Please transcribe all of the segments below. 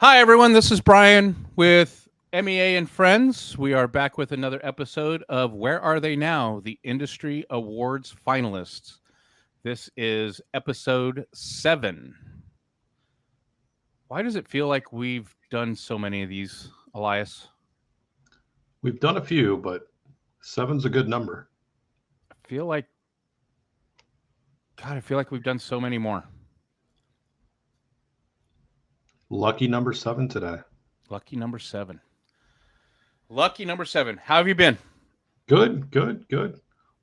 Hi, everyone. This is Brian with MEA and Friends. We are back with another episode of Where Are They Now? The Industry Awards Finalists. This is episode 7. Why does it feel like we've done so many of these, Elias? We've done a few, but seven's a good number. I feel like, God, I feel like we've done so many more. Lucky number 7 today. Lucky number 7. Lucky number 7. How have you been? Good.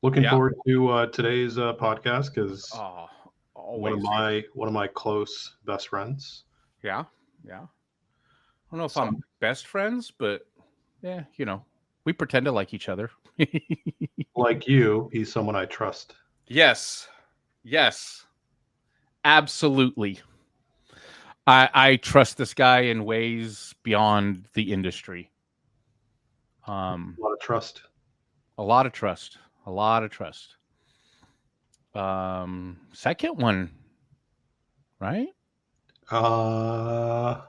Looking Yeah. forward to today's podcast because Oh, one of always. my close best friends. Yeah. I don't know if I'm Some, best friends, but yeah, we pretend to like each other. like you, he's someone I trust. Yes. Absolutely. I trust this guy in ways beyond the industry. A lot of trust. A lot of trust. Second one, right? I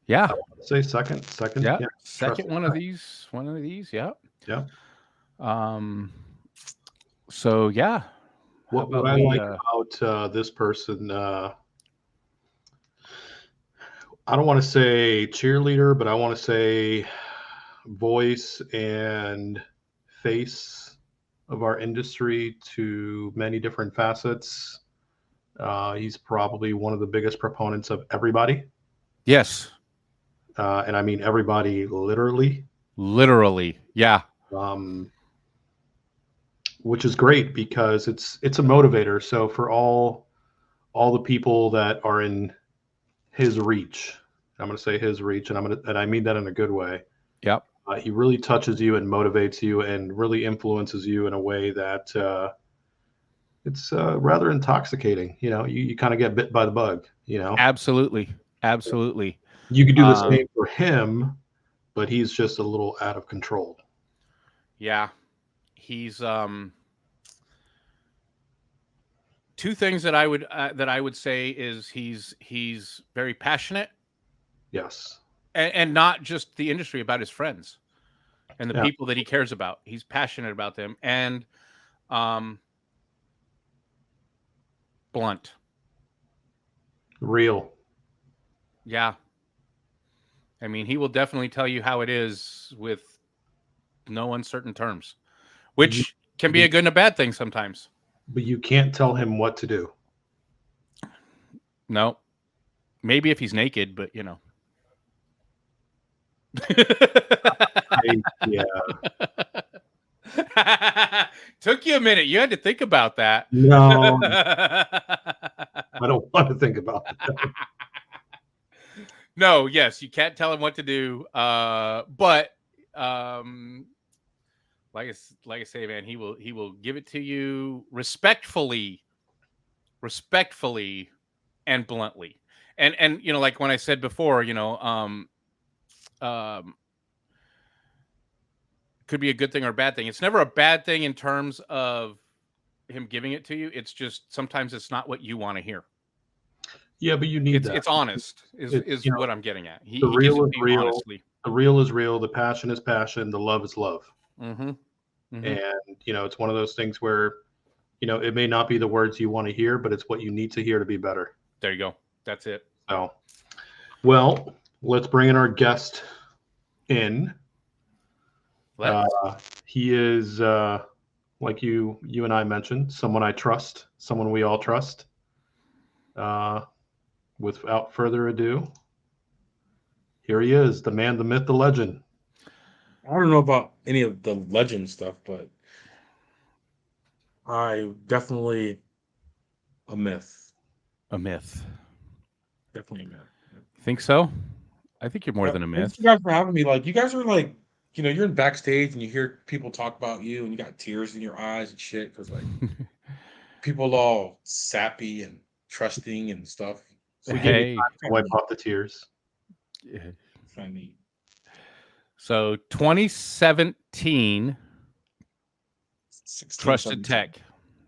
Yeah. want to say second. Yeah. Yeah, Second trust. one of these. Yeah. Yeah. Um. So yeah. How What about I we? like about this person, I don't want to say cheerleader, but I want to say voice and face of our industry to many different facets. He's probably one of the biggest proponents of everybody. Yes. And I mean everybody literally, Literally. Yeah. um, which is great because it's a motivator. So for all the people that are in his reach, I'm going to say his reach, and I mean that in a good way. Yep. He really touches you and motivates you and really influences you in a way that it's rather intoxicating. You kind of get bit by the bug. Absolutely. You could do the Um. same for him, but he's just a little out of control. Yeah. He's two things that I would say is he's very passionate Yes. and not just the industry, about his friends and the Yeah. people that he cares about. He's passionate about them and um blunt. Real. Yeah. I mean, he will definitely tell you how it is with no uncertain terms, You, which can be but a good and a bad thing sometimes. but you can't tell him what to do. No. Maybe if he's naked, but Yeah. Took you a minute. You had to think about that. No, I don't want to think about that. No, yes, you can't tell him what to do. But like I say, man, he will give it to you respectfully, and bluntly. And like when I said before, um, could be a good thing or a bad thing. It's never a bad thing in terms of him giving it to you. It's just sometimes it's not what you want to hear. Yeah, but you need that. It's honest It's is what I'm getting at. the He gives real it is to you real. honestly. The real is real. The passion is passion. The love is love. Mm-hmm. Mm-hmm. And it's one of those things where it may not be the words you want to hear, but it's what you need to hear to be better. There you go. That's it. So, well, let's bring in our guest in. Let's. He is like you and I mentioned, someone I trust, someone we all trust. Uh, without further ado, here he is, the man, the myth, the legend. I don't know about any of the legend stuff, but I definitely a myth. A myth. Definitely a myth. Think so? I think you're more than a Thanks myth. you guys for having me. Like you guys are like, you're in backstage and you hear people talk about you and you got tears in your eyes and shit because like people all sappy and trusting and stuff. We give you Hey. time to wipe off the tears. Funny. So 2017 16, Trusted 17. Tech.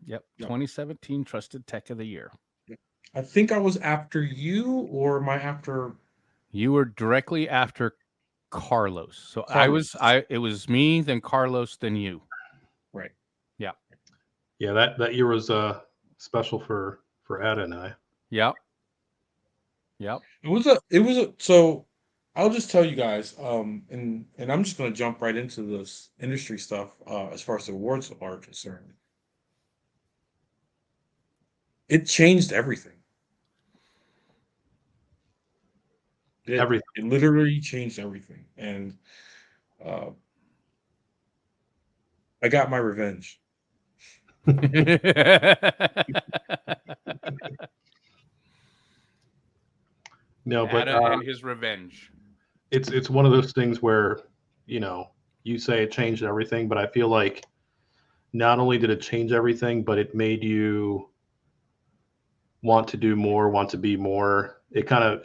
Yep. Yep. 2017 Trusted Tech of the Year. I think I was after you, or am I after You were directly after Carlos. So Carlos. it was me, then Carlos, then you. Right. Yeah. Yeah, that year was special for Ada and I. Yep. Yep. It was a so I'll just tell you guys, and I'm just gonna jump right into this industry stuff, as far as the awards are concerned. It changed everything. Everything. It literally changed everything. And uh, I got my revenge. No, but Ada and his revenge. it's one of those things where, you know, you say it changed everything, but I feel like not only did it change everything, but it made you want to do more, want to be more. It kind of,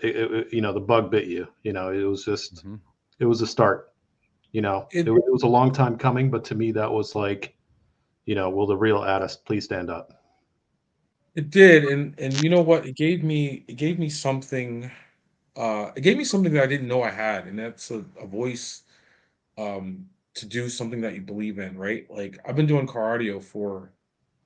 you know, the bug bit you. You know, it was just, hmm it was a start. You know, It it was a long time coming, but to me, that was like, you know, will the real Addis please stand up? it did, and you know what? It gave me something. It gave me something that I didn't know I had, and that's a voice, to do something that you believe in, right? Like I've been doing car audio for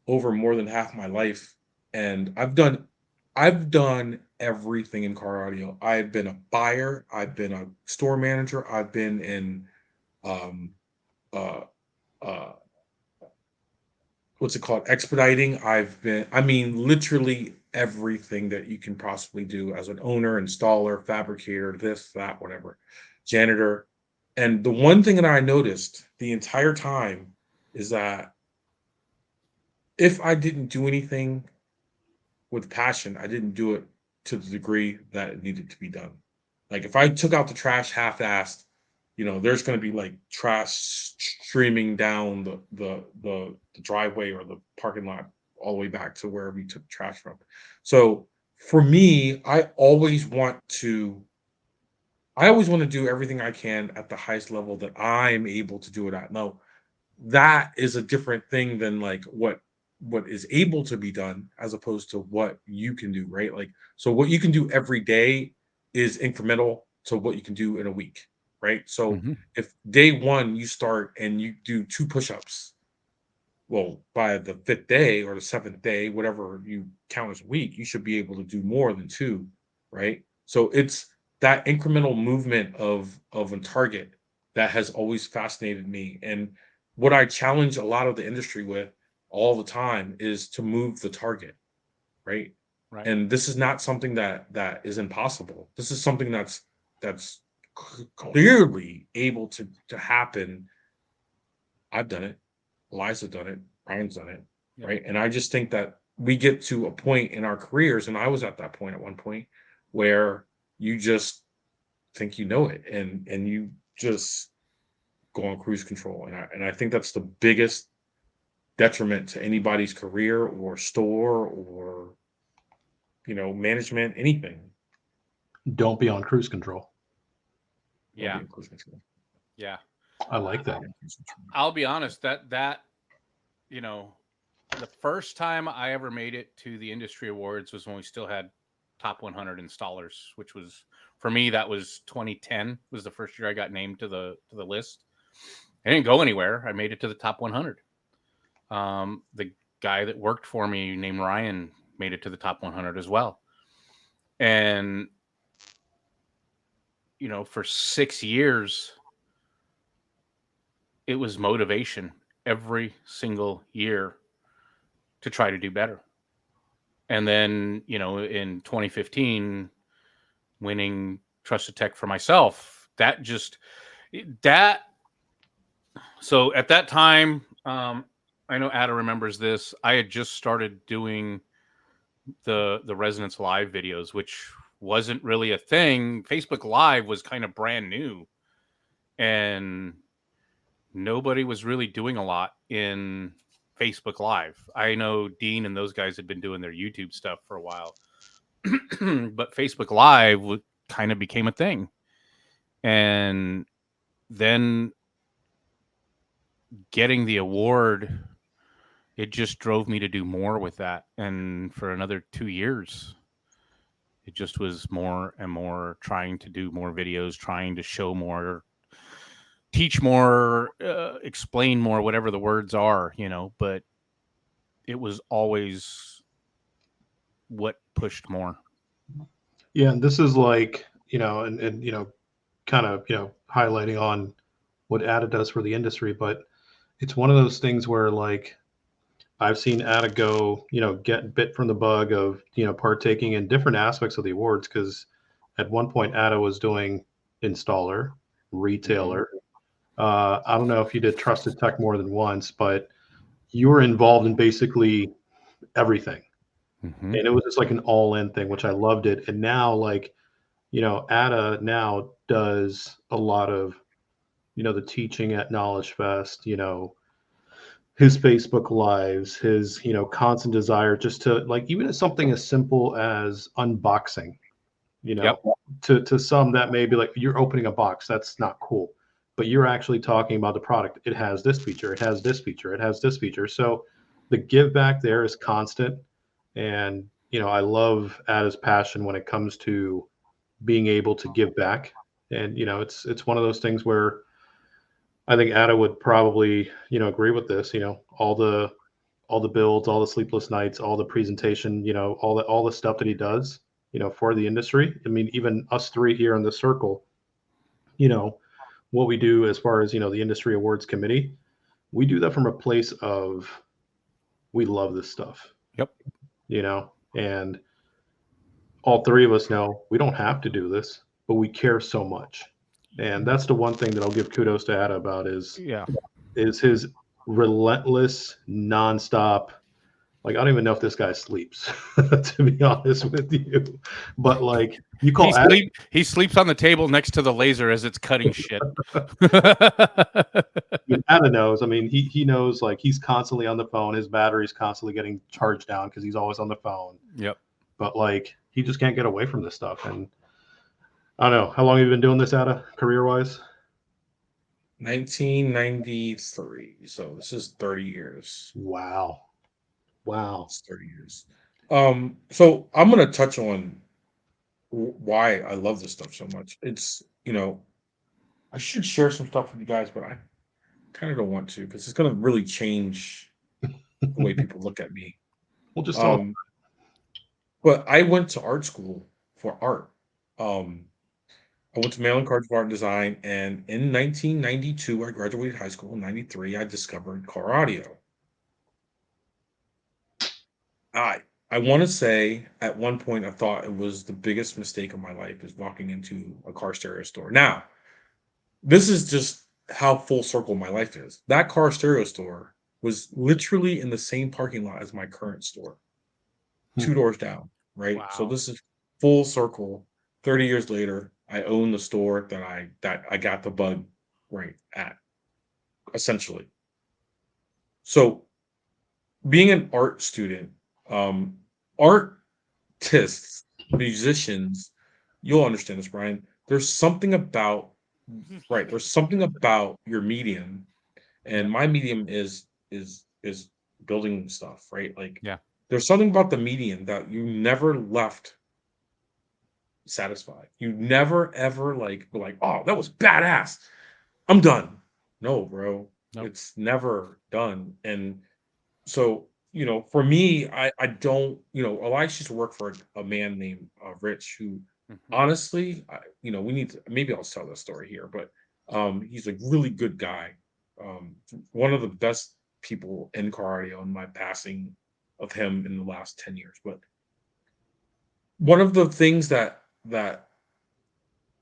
over more than half my life, and I've done everything in car audio. I've been a buyer, I've been a store manager, I've been in um uh uh what's it called, expediting. I mean, literally everything that you can possibly do as an owner, installer, fabricator, this, that, whatever, janitor. And the one thing that I noticed the entire time is that if I didn't do anything with passion, I didn't do it to the degree that it needed to be done. Like if I took out the trash half-assed, there's going to be like trash streaming down the driveway or the parking lot all the way back to where we took trash from. So for me, I always want to do everything I can at the highest level that I'm able to do it at. Now, that is a different thing than like what is able to be done as opposed to what you can do, right? Like, so what you can do every day is incremental to what you can do in a week, right? So hmm if day one you start and you do two push-ups, well, by the fifth day or the seventh day, whatever you count as a week, you should be able to do more than two, right? So it's that incremental movement of a target that has always fascinated me. And what I challenge a lot of the industry with all the time is to move the target, right? Right. And this is not something that is impossible. This is something that's clearly able to happen. I've done it. Elias done it. Ryan's done it. Yep. Right. And I just think that we get to a point in our careers, and I was at that point at one point where you just think you know it and you just go on cruise control. And I think that's the biggest detriment to anybody's career or store or management, anything. Don't be on cruise control. Don't be Yeah. on cruise control. Yeah. I like that. Don't be on cruise control. I'll be honest, that you know, the first time I ever made it to the industry awards was when we still had top 100 installers, which was for me that was 2010 was the first year I got named to the list. I didn't go anywhere. I made it to the top 100. The guy that worked for me named Ryan made it to the top 100 as well. And for 6 years it was motivation every single year to try to do better. And then, in 2015, winning Trusted Tech for myself, that. So at that time, I know Ada remembers this. I had just started doing the Resonance Live videos, which wasn't really a thing. Facebook Live was kind of brand new, and nobody was really doing a lot in Facebook Live. I know Dean and those guys had been doing their YouTube stuff for a while, but Facebook Live kind of became a thing. And then getting the award, it just drove me to do more with that. And for another 2 years, It just was more and more trying to do more videos, trying to show more, teach more, explain more, whatever the words are, but it was always what pushed more. Yeah, and this is like, and kind of, highlighting on what Ada does for the industry, but it's one of those things where like I've seen Ada go, get bit from the bug of, partaking in different aspects of the awards because at one point Ada was doing installer, retailer. I don't know if you did trusted tech more than once, but you were involved in basically everything. Mm-hmm. And it was just like an all-in thing, which I loved it. And now, like, Ada now does a lot of, the teaching at Knowledge Fest, his Facebook lives, his, constant desire just to like, even something as simple as unboxing, Yep. to some that may be like, you're opening a box. That's not cool. But you're actually talking about the product. It has this feature. It has this feature. It has this feature. So the give back there is constant. And, I love Ada's passion when it comes to being able to give back. And, it's one of those things where I think Ada would probably, agree with this, all the builds, all the sleepless nights, all the presentation, all the stuff that he does, for the industry. I mean, even us three here in the circle, you know, what we do as far as, the industry awards committee, we do that from a place of we love this stuff, Yep. and all three of us know we don't have to do this, but we care so much. And that's the one thing that I'll give kudos to Ada about Yeah. is his relentless, nonstop. Like I don't even know if this guy sleeps, to be honest with you. But like you call Ada, He sleeps on the table next to the laser as it's cutting shit. Ada knows. I mean, he knows like he's constantly on the phone. His battery's constantly getting charged down because he's always on the phone. Yep. But like he just can't get away from this stuff. And I don't know how long have you been doing this, Ada, career wise? 1993. So this is 30 years. Wow. It's 30 years. So I'm gonna touch on why I love this stuff so much. It's, I should share some stuff with you guys, but I kind of don't want to because it's gonna really change the way people look at me. We'll just tell him. But I went to art school for art. Um, I went to Maryland College of Art and Design, and in 1992, I graduated high school. In 93, I discovered car audio. I want to say at one point I thought it was the biggest mistake of my life is walking into a car stereo store. Now, this is just how full circle my life is. That car stereo store was literally in the same parking lot as my current store, Hmm. 2 doors down, right? So Wow. this is full circle. 30 years later, I own the store that I got the bug right at, essentially. So being an art student, artists, musicians, you'll understand this, Brian. There's something about right. There's something about your medium, and Yep. my medium is building stuff, right? Like Yeah. there's something about the medium that you never left satisfied. You never ever like were like, oh, that was badass. I'm done. No, bro. Nope. It's never done. And so, for me, I don't, Elias used to work for a man named Rich, who Mhm. honestly, we need to, maybe I'll tell this story here, but he's a really good guy. One of the best people in car audio in my passing of him in the last 10 years. But one of the things that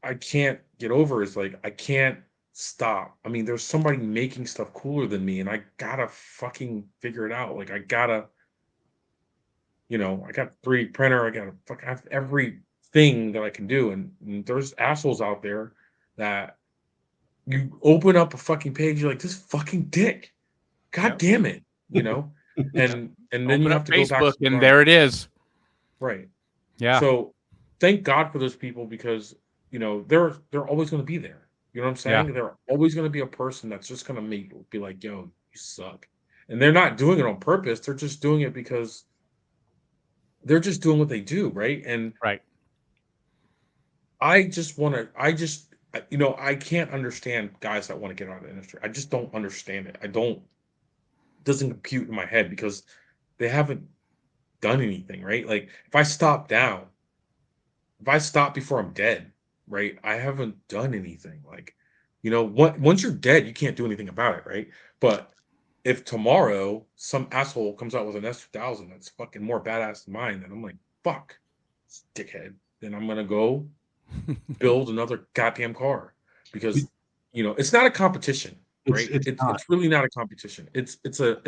I can't get over is like I can't stop. I mean, there's somebody making stuff cooler than me, and I gotta fucking figure it out. Like I gotta, I got 3D printer, I gotta fuck I have everything that I can do. And there's assholes out there that you open up a fucking page, you're like, this fucking dick. God Yep. damn it, Yep. And then you Open have up to go back Facebook to the and grind. there it is. Right. Yeah. So thank God for those people because they're always going to be there. You know what I'm Yeah. saying? They're always going to be a person that's just going to be like, yo, you suck. And they're not doing it on purpose. They're just doing it because they're just doing what they do, right? And Right. I just want to. I can't understand guys that want to get out of the industry. I just don't understand it. I don't. Doesn't compute in my head because they haven't done anything, right? Like if I stop before I'm dead, right? I haven't done anything. Like, once you're dead, you can't do anything about it, right? But if tomorrow some asshole comes out with an S2000 that's fucking more badass than mine, then I'm like, fuck, dickhead. Then I'm gonna go build another goddamn car because it's not a competition, It's right? it's not. It's really not a competition. It's a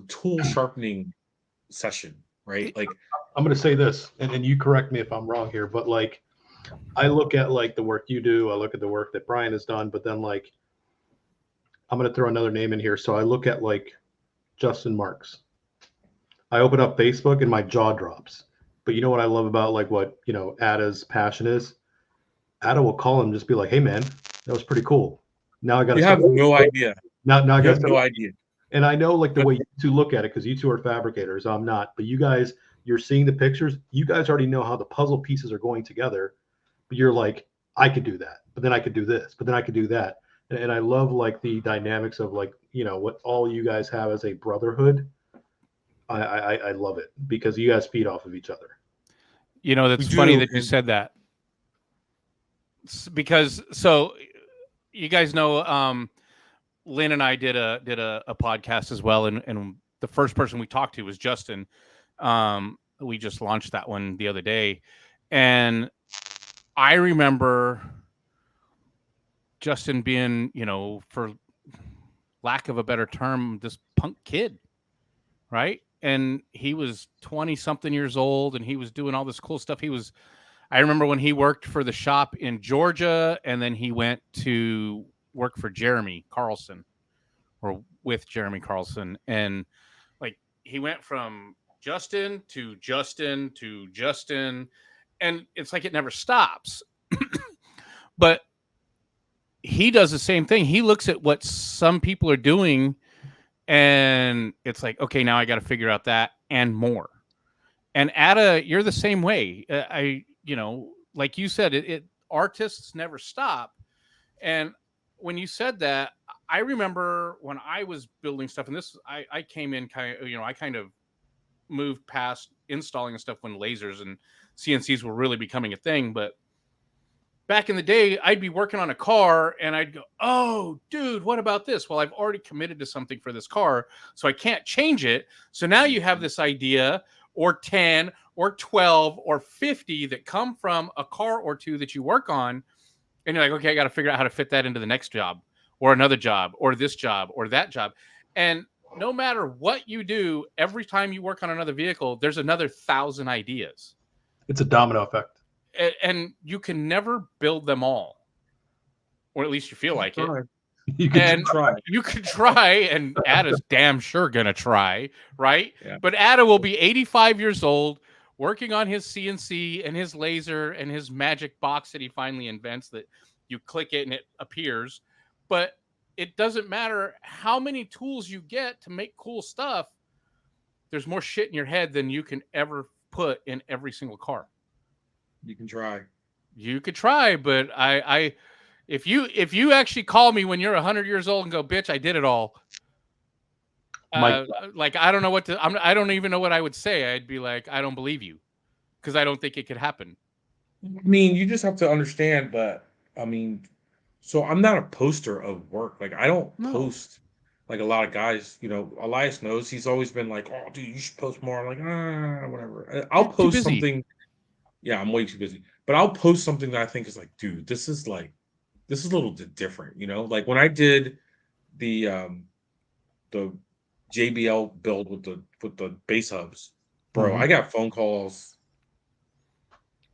tool sharpening session, right? Like, I'm going to say this, and you correct me if I'm wrong here, but like I look at like the work you do, I look at the work that Brian has done, but then like I'm going to throw another name in here. So I look at like Justin Marks. I open up Facebook and my jaw drops. But you know what I love about like what Ada's passion is? Ada will call him and just be like, "Hey man, that was pretty cool. Now I got to you start. have no idea. Now I You got to have start." no idea. And I know like the But way you two look at it because you two are fabricators. I'm not, but you guys, you're seeing the pictures. You guys already know how the puzzle pieces are going together. But you're like, I could do that, but then I could do this, but then I could do that. And I love like the dynamics of like what all you guys have as a brotherhood. I love it because you guys feed off of each other. we That's funny do, that you and said that because so you guys know Lynn and I did a podcast as well, and the first person we talked to was Justin. We just launched that one the other day, and I remember Justin being, for lack of a better term, this punk kid, right? And he was 20 something years old, and he was doing all this cool stuff. I remember when he worked for the shop in Georgia, and then he went to work for Jeremy Carlson or with Jeremy Carlson. And like he went from Justin to Justin to Justin, and it's like it never stops. But he does the same thing. He looks at what some people are doing, and it's like, okay, now I got to figure out that and more. And Ada, you're the same way. Like you said, artists never stop. And when you said that, I remember when I was building stuff, and I came in I kind of moved past installing and stuff when lasers and CNCs were really becoming a thing. But back in the day, I'd be working on a car and I'd go, "Oh, dude, what about this?" Well, I've already committed to something for this car, so I can't change it. So now you have this idea, or 10, or 12, or 50 that come from a car or two that you work on. And you're like, okay, I got to figure out how to fit that into the next job, or another job, or this job, or that job. And no matter what you do, every time you work on another vehicle, there's another 1,000 ideas. It's a domino effect. And you can never build them all, or at least you feel like it. You can try. You could try, and Ada's damn sure gonna try, right? Yeah. But Ada will be 85 years old, working on his CNC and his laser and his magic box that he finally invents that you click it and it appears. But it doesn't matter how many tools you get to make cool stuff. There's more shit in your head than you can ever put in every single car. You can try. You could try, but if you actually call me when you're 100 years old and go, "Bitch, I did it all," like I don't know what I don't even know what I would say. I'd be like, "I don't believe you," because I don't think it could happen. I mean, you just have to understand that. I mean, so I'm not a poster of work. Like, I don't No. post like a lot of guys. Elias knows he's always been like, "Oh, dude, you should post more." I'm like, whatever. I'll Too post busy. something. Yeah, I'm way too busy. But I'll post something that I think is like, dude, this is a little different. Like when I did the JBL build with the base hubs, bro. Mhm. I got phone calls.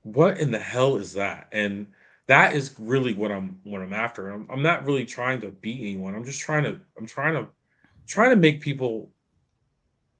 What in the hell is that? And that is really what I'm after. I'm not really trying to beat anyone. I'm just trying to make people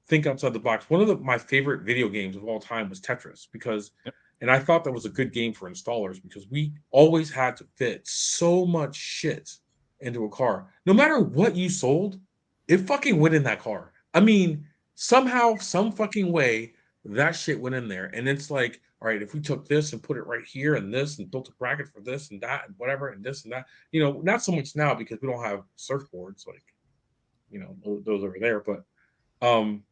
think outside the box. One of my favorite video games of all time was Tetris because Yep. and I thought that was a good game for installers because we always had to fit so much shit into a car. No matter what you sold, it fucking went in that car. I mean, somehow, some fucking way, that shit went in there. And it's like, all right, if we took this and put it right here and this and built a bracket for this and that and whatever and this and that, not so much now because we don't have surfboards like, those over there. But um,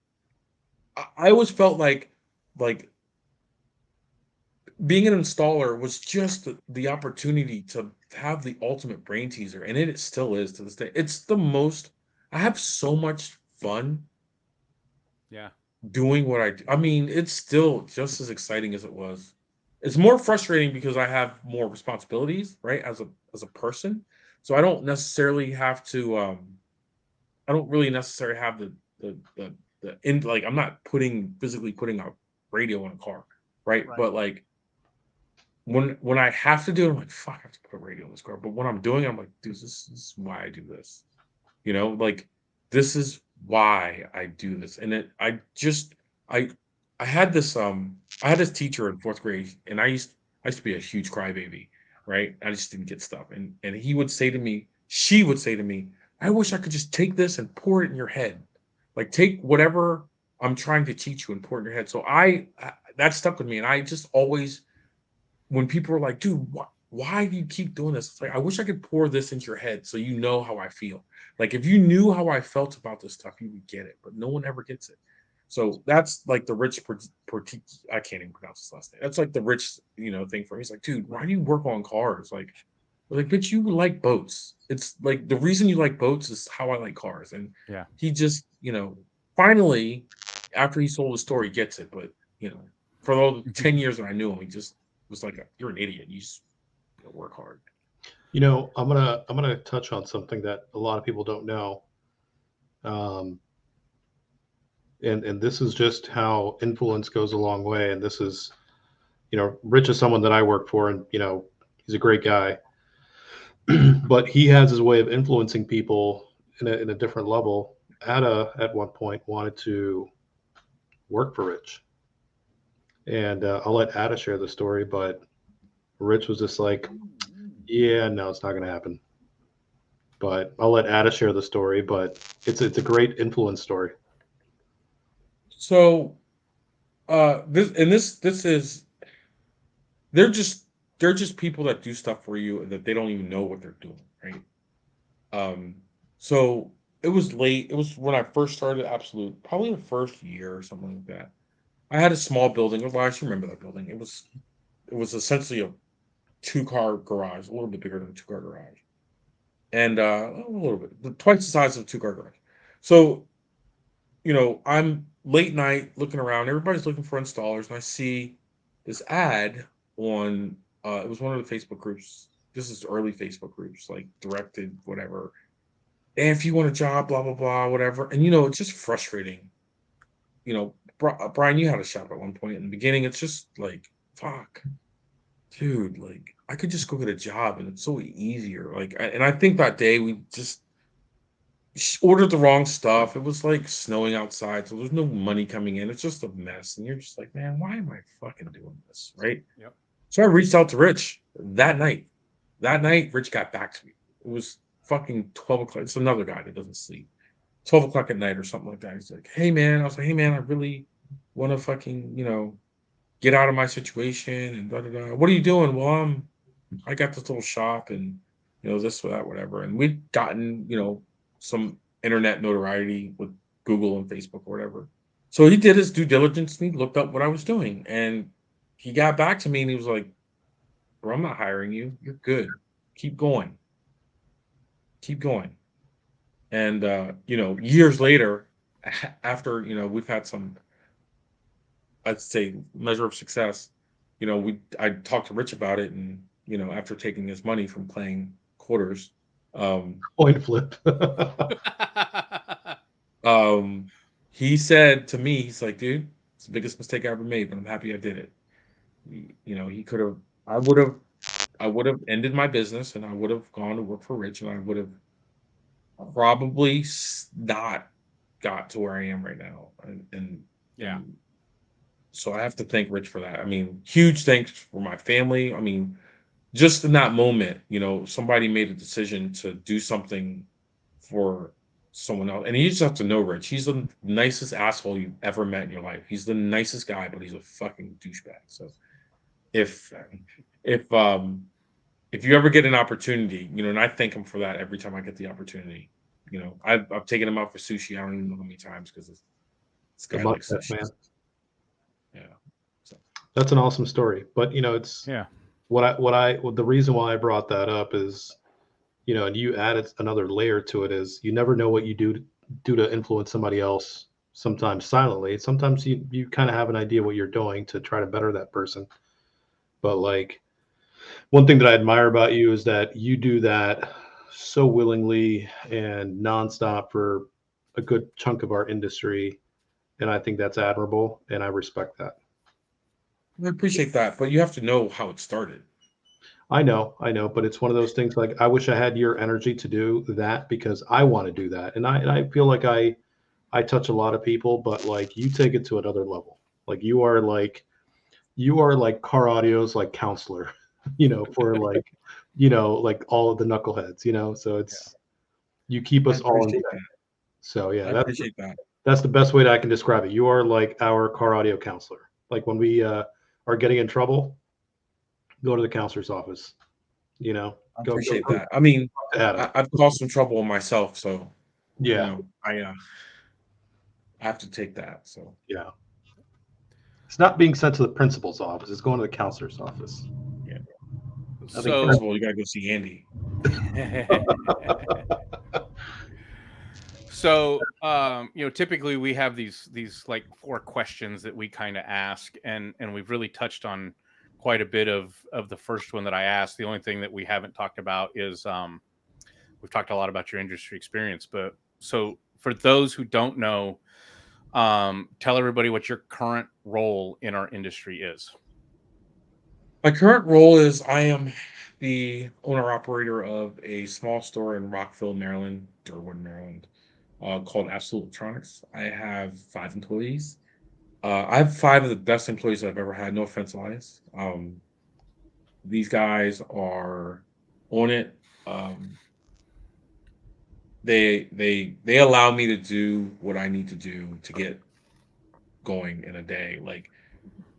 I always felt like being an installer was just the opportunity to have the ultimate brain teaser, and it still is to this day. It's the most. I have so much fun Yeah. doing what I do. I mean, it's still just as exciting as it was. It's more frustrating because I have more responsibilities, right, as a person. So I don't necessarily have to. I don't really necessarily have the in like I'm not physically putting a radio in a car, right? Right. But like when I have to do it, I'm like, fuck, I have to put a radio in this car. But when I'm doing it, I'm like, dude, this is why I do this. Like this is why I do this. And I I had this teacher in fourth grade, and I used to be a huge crybaby, right? I just didn't get stuff. And she would say to me, I wish I could just take this and pour it in your head. Like take whatever I'm trying to teach you and pour it in your head. So that stuck with me. And I just always, when people are like, dude, why do you keep doing this? It's like, I wish I could pour this into your head so you know how I feel. Like, if you knew how I felt about this stuff, you would get it, but no one ever gets it. So that's like the rich, I can't even pronounce his last name. That's like the rich, thing for me. He's like, dude, why do you work on cars? Like, bitch, you like boats. It's like the reason you like boats is how I like cars. And Yeah. he just, finally, after he sold his store, he gets it. But, for all the 10 years that I knew him, he just was like, you're an idiot. You just work hard. I'm gonna touch on something that a lot of people don't know. Um, and this is just how influence goes a long way. And this is, Rich is someone that I work for, and he's a great guy, but he has his way of influencing people in a different level. Ada at one point wanted to work for Rich, and I'll let Ada share the story, but Rich was just like, yeah, no, it's not going to happen. But I'll let Ada share the story. But it's a great influence story. So, this is they're just they're just people that do stuff for you and that they don't even know what they're doing, right? Um, so it was late. It was when I first started Absolute, probably the first year or something like that. I had a small building. Well, I actually remember that building. It was essentially a two-car garage, a little bit bigger than a two-car garage, and a little bit, twice the size of a two-car garage. So I'm late night looking around. Everybody's looking for installers, and I see this ad on. It was one of the Facebook groups. This is early Facebook groups, like directed whatever. And if you want a job, blah blah blah, whatever. And it's just frustrating. Brian, you had a shop at one point in the beginning. It's just like, fuck, dude. Like, I could just go get a job, and it's so easier. Like, and I think that day we just ordered the wrong stuff. It was like snowing outside, so there's no money coming in. It's just a mess, and you're just like, man, why am I fucking doing this, right? Yep. So I reached out to Rich that night. That night, Rich got back to me. It was fucking 12 o'clock. It's another guy that doesn't sleep. 12 o'clock at night or something like that. He's like, hey man. I was like, hey man, I really want to fucking get out of my situation and da da da. What are you doing? Well, I got this little shop and this or that, whatever. And we'd gotten some internet notoriety with Google and Facebook or whatever. So he did his due diligence and he looked up what I was doing and he got back to me and he was like, bro, I'm not hiring you. You're good. Keep going. Keep going. And years later, after we've had some, I'd say, measure of success, I talked to Rich about it, and after taking his money from playing quarters, um, Coin flip. um, he said to me, he's like, dude, it's the biggest mistake I ever made, but I'm happy I did it. He could have, I would have ended my business, and I would have gone to work for Rich, and I would have probably not got to where I am right now, Yeah. and so I have to thank Rich for that. I mean, huge thanks for my family. I mean, just in that moment, somebody made a decision to do something for someone else. And you just have to know Rich. He's the nicest asshole you've ever met in your life. He's the nicest guy, but he's a fucking douchebag. So if if you ever get an opportunity, and I thank him for that every time I get the opportunity. I've taken him out for sushi. I don't even know how many times because this The guy likes mustache sushi. man. Yeah. So That's an awesome story. But it's Yeah. the reason why I brought that up is, and you added another layer to it, is you never know what you do to influence somebody else, sometimes silently. Sometimes you kind of have an idea what you're doing to try to better that person. But like, one thing that I admire about you is that you do that so willingly and nonstop for a good chunk of our industry. And I think that's admirable, and I respect that. I appreciate that, but you have to know how it started. I know, but it's one of those things, like, I wish I had your energy to do that because I want to do that. And I feel like I touch a lot of people, but like, you take it to another level. Like, you are like car audio's like counselor, for like, like all of the knuckleheads, so it's, you keep I us all in appreciate check. that. So yeah, I appreciate that. that's the best way that I can describe it. You are like our car audio counselor. Like, when we are getting in trouble, go to the counselor's office. I Go appreciate that. I mean, to Adam. I've caused some trouble myself, so Yeah, I have to take that. So yeah. It's not being sent to the principal's office. It's going to the counselor's office. yeah, I think So first of all you gotta go see Andy. So, typically we have these like 4 questions that we kind of ask, and we've really touched on quite a bit of the first one that I asked. The only thing that we haven't talked about is we've talked a lot about your industry experience, but so for those who don't know, tell everybody what your current role in our industry is. My current role is I am the owner operator of a small store in Rockville, Maryland, Durwood, Maryland, called Absolute Electronics. I have 5 employees. I have 5 of the best employees I've ever had. No offense, Elias. These guys are on it. Um, they allow me to do what I need to do to get going in a day. Like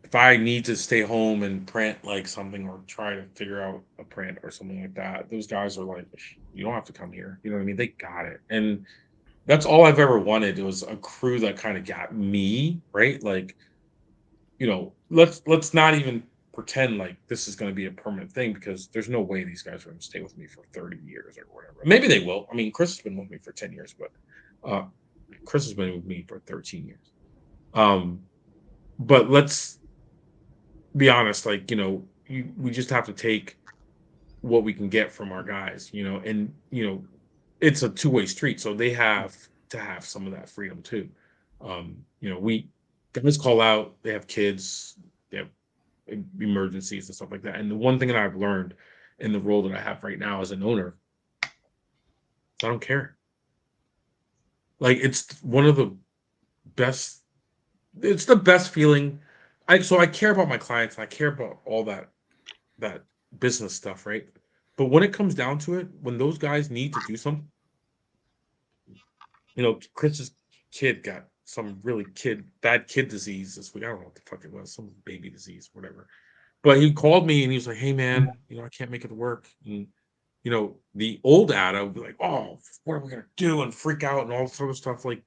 if I need to stay home and print like something or try to figure out a print or something like that, those guys are like, you don't have to come here. You know what I mean? They got it. And that's all I've ever wanted. It was a crew that kind of got me, right? Like, let's not even pretend like this is going to be a permanent thing because there's no way these guys are going to stay with me for 30 years or whatever. Maybe they will. I mean, Chris has been with me for 10 years, but uh Chris has been with me for 13 years. Um, but let's be honest, like, we just have to take what we can get from our guys, and it's a two-way street. So they have to have some of that freedom too. We guys call out, they have kids, they have emergencies and stuff like that. And the one thing that I've learned in the role that I have right now as an owner, I don't care. Like it's one of the best, it's the best feeling. I care about my clients and I care about all that business stuff, right? But when it comes down to it, when those guys need to do something, Chris's kid got some really bad kid disease this week. I don't know what the fuck it was, some baby disease, whatever. But he called me and he was like, "Hey man, I can't make it to work." And the old Ada would be like, "Oh, what are we gonna do?" and freak out and all this other stuff. Like,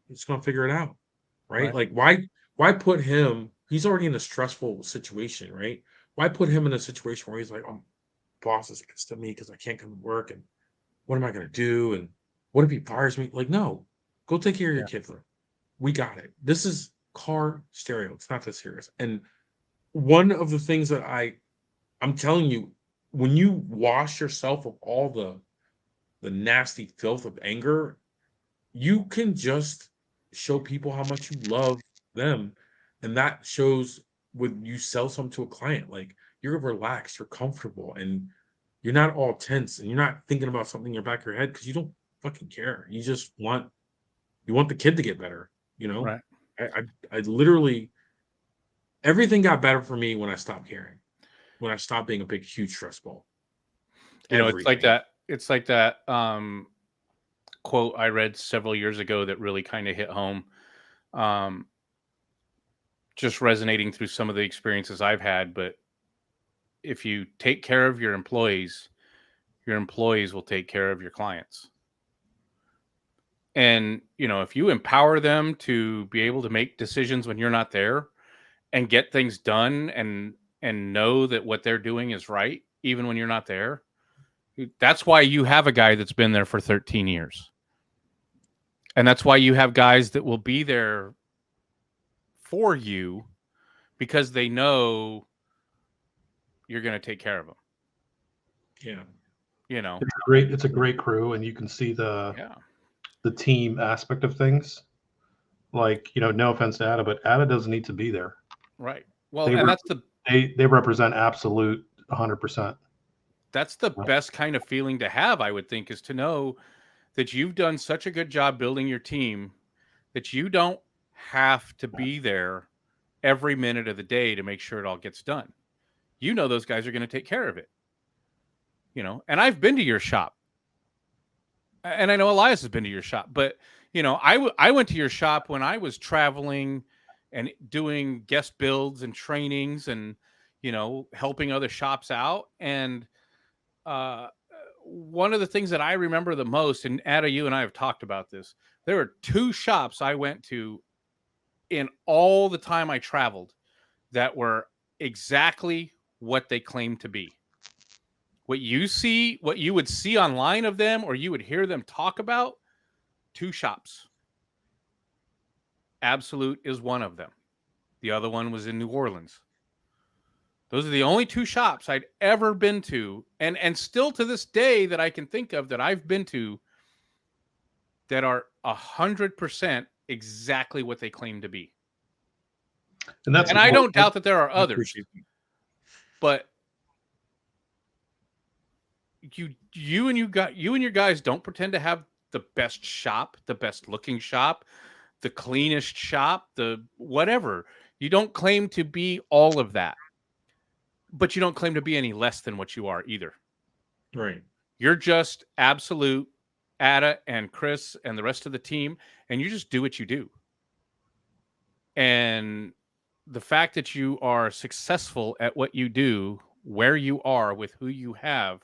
he's gonna figure it out, right? Right. Like, why put him? He's already in a stressful situation, right? Why put him in a situation where he's like, "Oh, boss is pissed at me because I can't come to work, and what am I gonna do? And what if he fires me?" Like, no, go take care of your Yeah. kid. We got it. This is car stereo. It's not that serious. And one of the things that I'm telling you, when you wash yourself of all the nasty filth of anger, you can just show people how much you love them. And that shows when you sell something to a client. Like you're relaxed, you're comfortable, and you're not all tense and you're not thinking about something in your back of your head because you don't fucking care. You want the kid to get better, you know? Right. I literally everything got better for me when I stopped caring. When I stopped being a big, huge stress ball. It's like Everything. that. It's like that quote I read several years ago that really kind of hit home. Um, just resonating through some of the experiences I've had. But if you take care of your employees will take care of your clients. And, if you empower them to be able to make decisions when you're not there and get things done and know that what they're doing is right, even when you're not there, that's why you have a guy that's been there for 13 years. And that's why you have guys that will be there for you because they know you're going to take care of them. Yeah. It's a great crew, and you can see the team aspect of things. Like, no offense to Ada, but Ada doesn't need to be there. Right. Well, that's they represent absolute 100%. That's the best kind of feeling to have, I would think, is to know that you've done such a good job building your team that you don't have to be there every minute of the day to make sure it all gets done. Those guys are going to take care of it. And I've been to your shop. And I know Elias has been to your shop, but I went to your shop when I was traveling and doing guest builds and trainings and helping other shops out. And one of the things that I remember the most, and Ada, you and I have talked about this, there were 2 shops I went to in all the time I traveled that were exactly what they claimed to be. What you would see online of them, or you would hear them talk about, 2 shops. Absolute is one of them. The other one was in New Orleans. Those are the only 2 shops I'd ever been to, and still to this day that I can think of that I've been to that are 100% exactly what they claim to be. And I don't doubt that there are others, but you and your guys don't pretend to have the best shop, the best looking shop, the cleanest shop, the whatever. You don't claim to be all of that, but you don't claim to be any less than what you are either. Right. You're just absolute Ada and Chris and the rest of the team, and you just do what you do. And the fact that you are successful at what you do, where you are with who you have,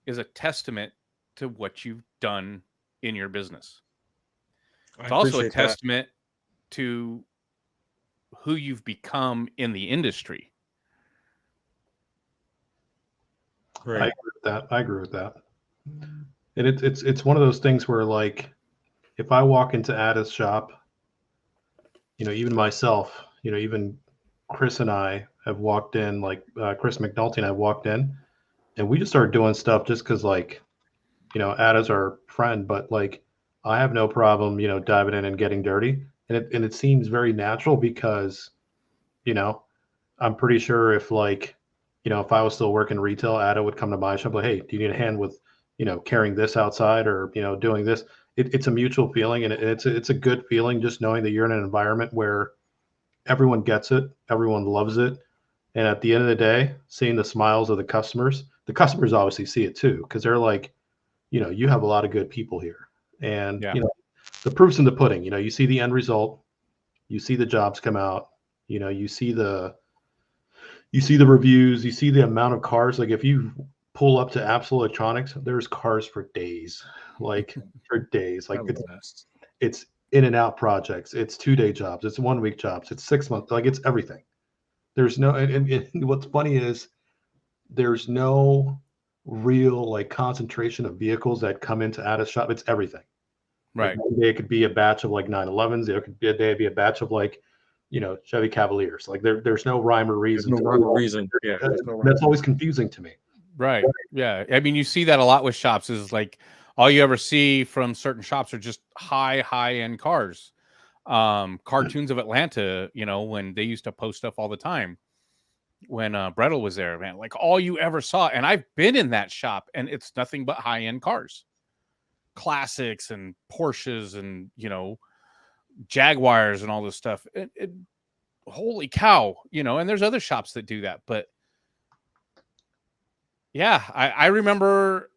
is a testament to what you've done in your business. It's also a testament to who you've become in the industry. Right. I agree with that. And it's one of those things where, like, if I walk into Ada's shop, even myself, even Chris and I have walked in, like Chris McNulty and I walked in, and we just started doing stuff just because, like, Ada's our friend, but like I have no problem, diving in and getting dirty, and it seems very natural because, I'm pretty sure if, like, if I was still working retail, Ada would come to my shop like, hey, do you need a hand with, carrying this outside or, doing this? It's a mutual feeling, and it's a good feeling just knowing that you're in an environment where everyone gets it, everyone loves it. And at the end of the day, seeing the smiles of the customers obviously see it too, because they're like, you have a lot of good people here. And, the proof's in the pudding. You see the end result, you see the jobs come out, you see the reviews, you see the amount of cars. Like, if you pull up to Absolute Electronics, there's cars for days, like for days. Like, it's in and out projects, it's 2-day jobs, it's 1-week jobs, it's 6 months, like it's everything. There's no, and what's funny is there's no real, like, concentration of vehicles that come into Ada's shop. It's everything. Right. Like, one day it could be a batch of like 911s. There could be a day it'd be a batch of like, Chevy Cavaliers. Like, there's no rhyme or reason. There's no rhyme or reason. Yeah. That's always confusing to me. Right. Yeah. I mean, you see that a lot with shops, is like all you ever see from certain shops are just high end cars. Cartoons of Atlanta, when they used to post stuff all the time when Brettel was there, man, like all you ever saw. And I've been in that shop, and it's nothing but high end cars, classics and Porsches and, Jaguars and all this stuff. Holy cow, and there's other shops that do that. But yeah, I remember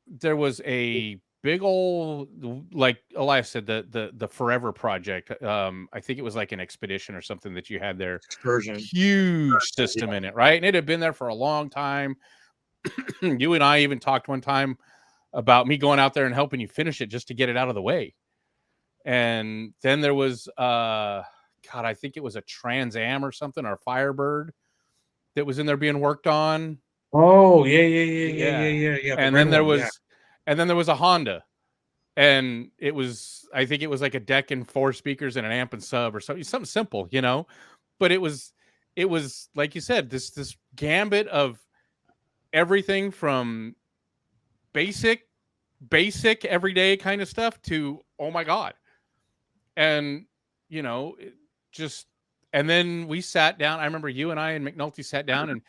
there was a big old, like Elias said, the Forever Project. I think it was like an expedition or something that you had there. Excursion. Huge system in it, right? And it had been there for a long time. You and I even talked one time about me going out there and helping you finish it just to get it out of the way. And then there was God, I think it was a Trans Am or something, or a Firebird that was in there being worked on. Oh, yeah. The And red then there one, was yeah. and then there was a Honda. And it was, I think it was like a deck and 4 speakers and an amp and sub or something simple, you know. But it was like you said, this gambit of everything from basic everyday kind of stuff to, oh my god. And you know, just, and then we sat down. I remember you and I and McNulty sat down, and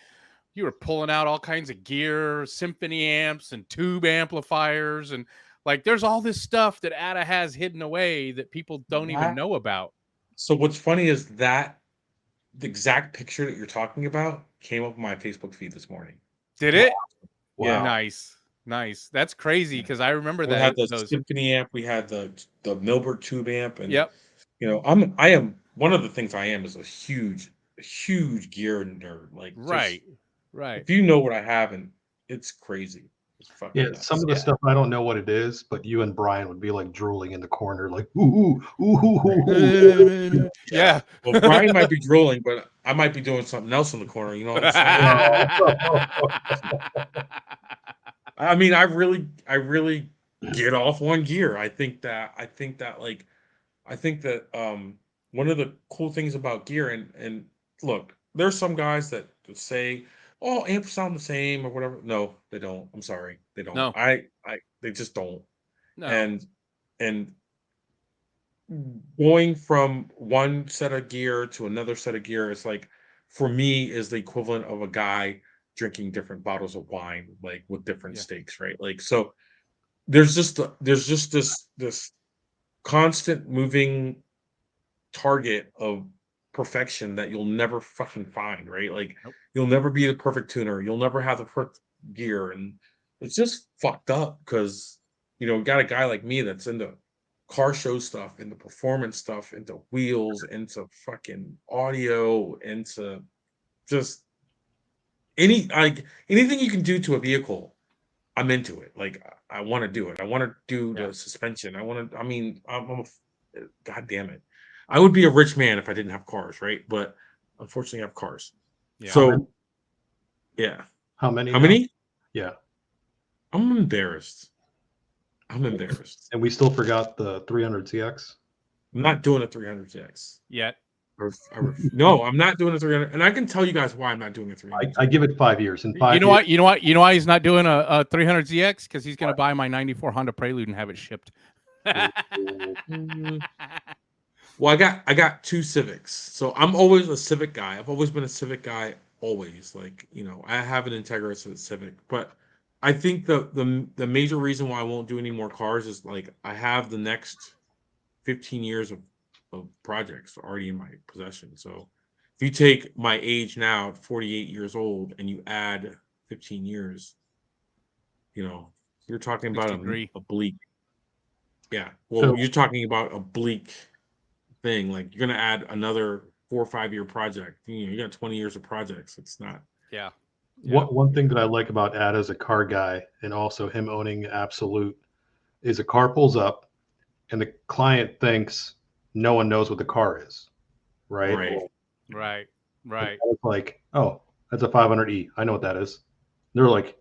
you were pulling out all kinds of gear, symphony amps and tube amplifiers, and like there's all this stuff that Ada has hidden away that people don't even know about. So what's funny is that the exact picture that you're talking about came up on my Facebook feed this morning. Did it? Yeah. Nice. That's crazy, because I remember We that had the those. symphony amp, we had the Milbert tube amp, and Yep. you know, I am one of the things I am is a huge gear nerd. Like, Right. if you know what I have, and it's crazy. It's fucking Yeah, nuts. some of the stuff I don't know what it is, but you and Brian would be like drooling in the corner, like ooh, Yeah. Well, Brian might be drooling, but I might be doing something else in the corner. You know what I'm saying? I mean, I really get off on gear. I think that one of the cool things about gear, and look, there's some guys that say, "Oh, amps sound the same" or whatever. No, they don't. I'm sorry, they don't. No. They just don't. No. And going from one set of gear to another set of gear is like, for me, is the equivalent of a guy drinking different bottles of wine, like with different steaks, right? Like, so there's just this constant moving target of perfection that you'll never fucking find, right? Like, Nope. You'll never be the perfect tuner, you'll never have the perfect gear, and it's just fucked up because you got a guy like me that's into car show stuff, into performance stuff, into wheels, into fucking audio, into just anything you can do to a vehicle. I'm into it. Like, I want to do it. I want to do the suspension. I mean, God damn it. I would be a rich man if I didn't have cars, right? But unfortunately, I have cars. Yeah. So, yeah. How many? How many? Yeah. I'm embarrassed. And we still forgot the 300ZX. I'm not doing a 300ZX Yet. No, I'm not doing a 300, and I can tell you guys why I'm not doing a 300. I give it 5 years. In 5 You know years, what? You know why he's not doing a 300ZX? Because he's going to buy my '94 Honda Prelude and have it shipped. Well, I got 2 Civics, so I'm always a Civic guy. I've always been a Civic guy, always. Like, I have an Integra Civic, but I think the major reason why I won't do any more cars is, like, I have the next 15 years of projects already in my possession. So if you take my age now, 48 years old, and you add 15 years, you're talking about a bleak. Yeah. Well, you're talking about a bleak thing. Like, you're going to add another 4 or 5 year project. You got 20 years of projects. It's not. Yeah. One thing that I like about Ad as a car guy, and also him owning Absolute, is a car pulls up and the client thinks no one knows what the car is, right? Right. It's like, oh, that's a 500E. I know what that is. They're like,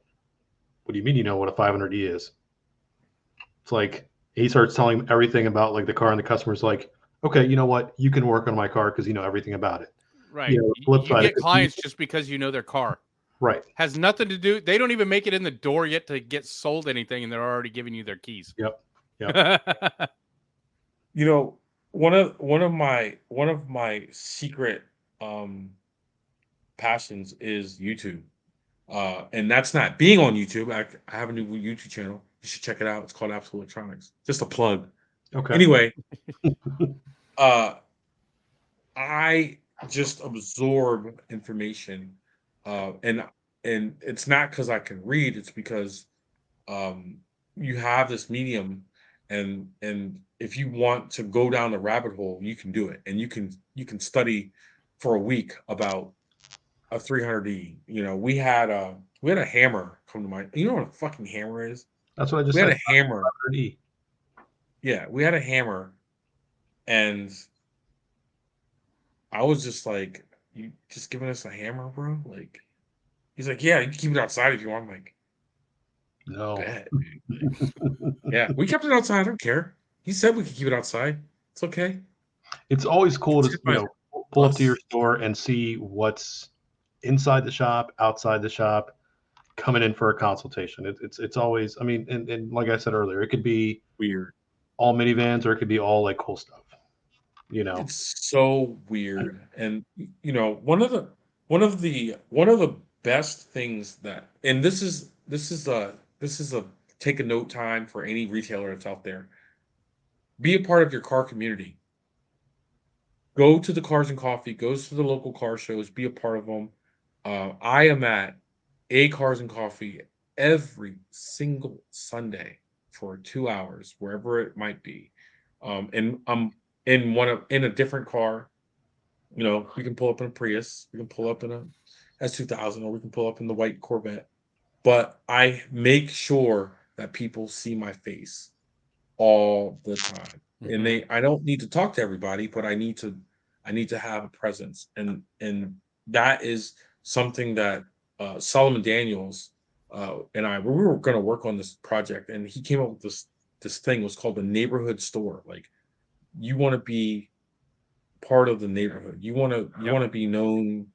what do you mean you know what a 500E is? It's like he starts telling everything about like the car, and the customer's like, okay, you know what? You can work on my car because you know everything about it. Right. You get clients just because you know their car. Right. Has nothing to do. They don't even make it in the door yet to get sold anything, and they're already giving you their keys. Yep. One of my secret passions is YouTube. And that's not being on YouTube. I have a new YouTube channel. You should check it out. It's called Absolute Electronics. Just a plug. Okay. Anyway, I just absorb information, and it's not because I can read. It's because you have this medium, and if you want to go down the rabbit hole, you can do it, and you can study for a week about a 300D. You know, we had a hammer come to mind. You know what a fucking hammer is? That's what I just We had said. a hammer. 500E. Yeah, we had a hammer, and I was just like, "You just giving us a hammer, bro?" Like, he's like, "Yeah, you can keep it outside if you want." I'm like, No. "Bet, dude." Like, yeah, we kept it outside. I don't care. He said we could keep it outside. It's okay. It's always cool It's to, hit by pull up to your bus. store and see what's inside the shop, outside the shop, coming in for a consultation. It's always, I mean, and like I said earlier, it could be Weird. all minivans or it could be all like cool stuff, you know. It's so weird. And you know, one of the best things that, and this is a take a note time for any retailer that's out there. Be a part of your car community. Go to the Cars and Coffee, goes to the local car shows, be a part of them. I am at a Cars and Coffee every single Sunday for 2 hours, wherever it might be. And I'm in a different car. You know, we can pull up in a Prius, we can pull up in a S2000, or we can pull up in the white Corvette. But I make sure that people see my face all the time. And Mhm. I don't need to talk to everybody, but I need to have a presence. And that is something that Solomon Daniels and I, we were going to work on this project, and he came up with this thing. It was called the neighborhood store. Like, you want to be part of the neighborhood. You Yep. want to be known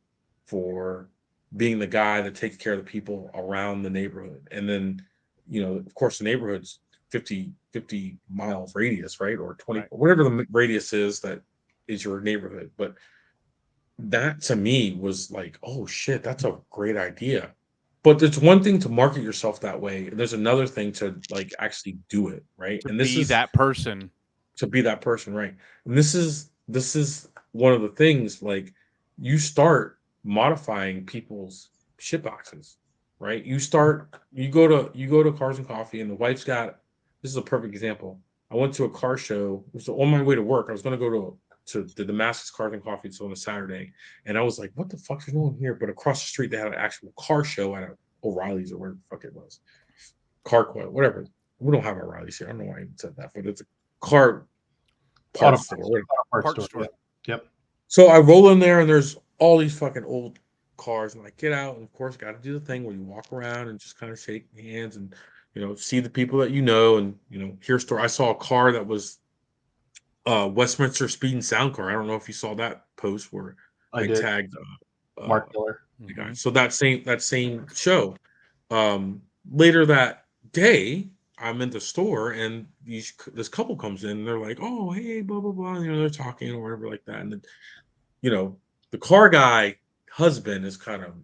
for being the guy that takes care of the people around the neighborhood. And then, you know, of course, the neighborhood's 50 miles radius, right? Or 20, Right. or whatever the radius is that is your neighborhood. But that to me was like, oh shit, that's a great idea. But there's one thing to market yourself that way, and there's another thing to like actually do it, right? To And this be is that person. to be that person, right? And this is one of the things, like, you start modifying people's shit boxes, right? You go to Cars and Coffee, and the wife's got, this is a perfect example. I went to a car show. It was on my way to work. I was going to go to the Damascus Cars and Coffee. It's on a Saturday, and I was like, "What the fuck is going on here?" But across the street, they had an actual car show at O'Reilly's or where the fuck it was, Car Coil, whatever. We don't have O'Reilly's here. I don't know why I even said that, but it's a car Auto parts store. parts, Whatever. auto parts Parts store. store. Yeah. Yep. So I roll in there, and there's all these fucking old cars, and I get out, and of course, got to do the thing where you walk around and just kind of shake hands, and see the people that you know, and hear story. I saw a car that was Westminster Speed and Sound car. I don't know if you saw that post where I I did. tagged Mark Miller. the guy. Mhm. So that same show. Later that day, I'm in the store, and this couple comes in, and they're like, "Oh, hey, blah blah blah," they're talking or whatever like that, and then, you know, the car guy husband is kind of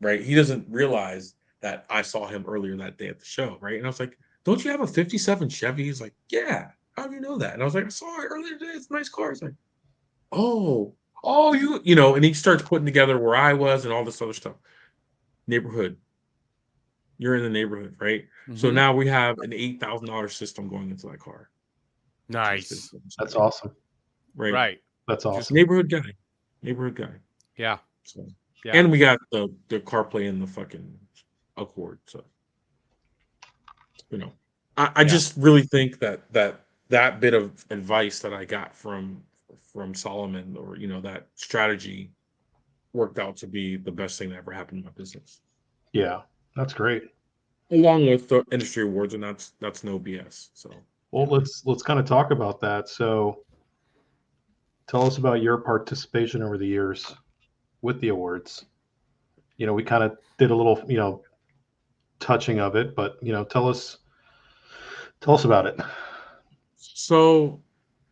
right. He doesn't realize that I saw him earlier that day at the show, right? And I was like, "Don't you have a '57 Chevy?" He's like, "Yeah." How do you know that? And I was like, "I saw it earlier today. It's a nice car." He's like, "Oh, oh, and he starts putting together where I was and all this other stuff. Neighborhood. You're in the neighborhood, right? So Mhm. now we have an $8,000 system going into that car. Nice. That's awesome. Right? Right. That's Just awesome. Neighborhood guy. yeah. So, Yeah. and we got the CarPlay and the fucking Accord. So, I Yeah. just really think that bit of advice that I got from Solomon, or that strategy, worked out to be the best thing that ever happened in my business, Yeah. That's great. along with the industry awards, and that's no BS. So, Well, yeah. let's kind of talk about that. So, tell us about your participation over the years with the awards. We kind of did a little, touching of it, but tell us about it. So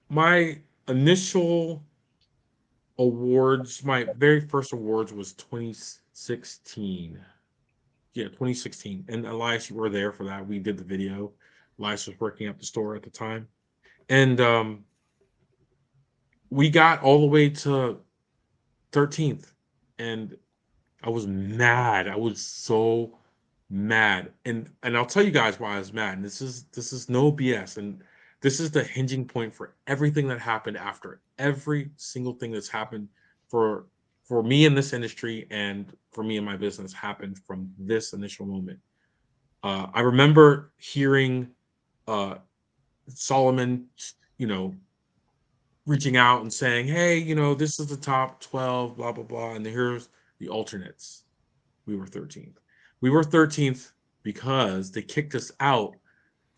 my initial awards, my very first awards was 2016. Yeah, 2016. And Elias, you were there for that. We did the video. Elias was working at the store at the time. And we got all the way to 13th. And I was mad. I was so mad, and I'll tell you guys why I was mad. And this is no BS, and this is the hinging point for everything that happened after. Every single thing that's happened for me in this industry and for me in my business happened from this initial moment. I remember hearing Solomon, you know, reaching out and saying, "Hey, this is the top 12, blah blah blah," and here's the alternates. We were 13th. We were 13th because they kicked us out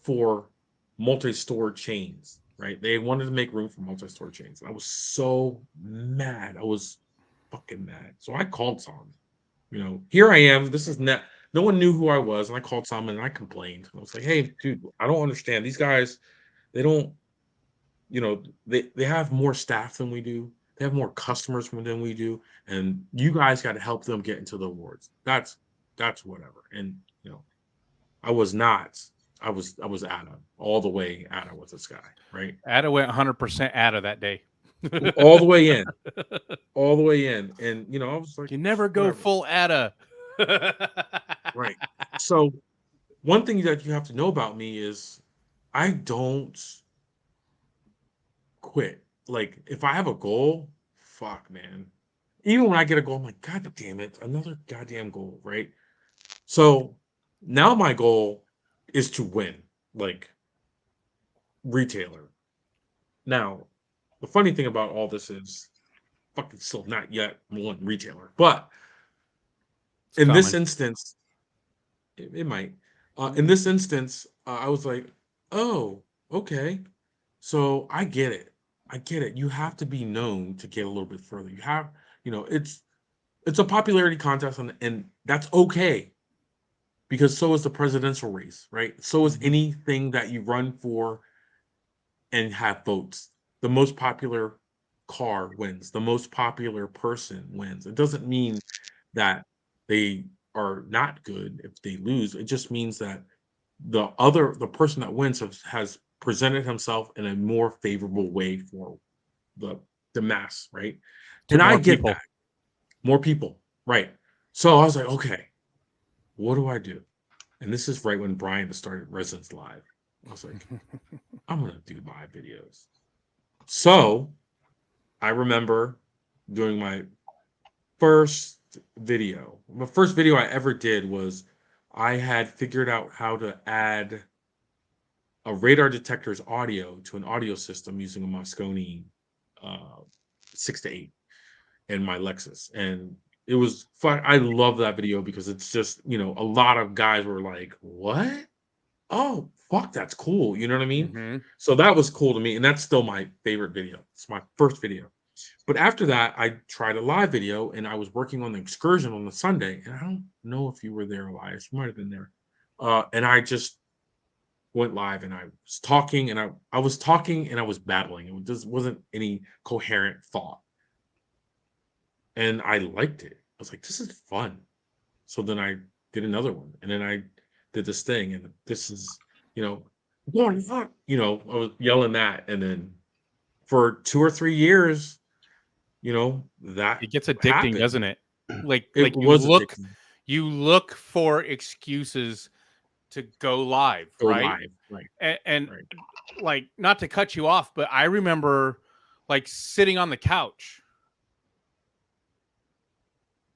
for multi-store chains, right? They wanted to make room for multi-store chains. I was so mad. I was fucking mad. So I called Solomon. Here I am. This is not. No one knew who I was, and I called Solomon and I complained. I was like, "Hey, dude, I don't understand. These guys, they don't they have more staff than we do. They have more customers than we do, and you guys got to help them get into the awards. That's whatever." And I was not. I was Ada all the way Ada with this guy, right? Ada went 100% Ada that day. All the way in, all the way in, and I was like, you never go whatever. full Ada, right? So one thing that you have to know about me is I don't quit. Like if I have a goal, fuck man. Even when I get a goal, I'm like, God damn it, another goddamn goal, right? So now my goal is to win, like retailer. Now, the funny thing about all this is fucking still not yet one retailer. But in this instance, it might. In this instance, I was like, oh, okay. So I get it. I get it. You have to be known to get a little bit further. You have, it's a popularity contest, and that's okay, because so is the presidential race, right? So is anything that you run for and have votes. The most popular car wins. The most popular person wins. It doesn't mean that they are not good if they lose. It just means that the person that wins has presented himself in a more favorable way for the mass, right? To And I more get people. that. More people, right? So I was like, okay, what do I do? And this is right when Brian started Residence Live. I was like, I'm gonna do live videos. So I remember doing my first video. The first video I ever did was I had figured out how to add a radar detector's audio to an audio system using a Moscone 6-8 in my Lexus. And it was fun. I love that video because it's just, a lot of guys were like, what? Oh, fuck, that's cool. You know what I mean? Mm-hmm. So that was cool to me. And that's still my favorite video. It's my first video. But after that, I tried a live video and I was working on the excursion on the Sunday. And I don't know if you were there, Elias. You might have been there. And I just went live and I was talking and I was talking and I was babbling. It just wasn't any coherent thought. And I liked it. I was like, this is fun. So then I did another one. And then I did this thing. And this is, going on. I was yelling that. And then for 2 or 3 years, that It gets addicting, happened. doesn't it? Like It you was look addicting. you look for excuses to go live, Go right? live, right? And Right. like, not to cut you off, but I remember like sitting on the couch.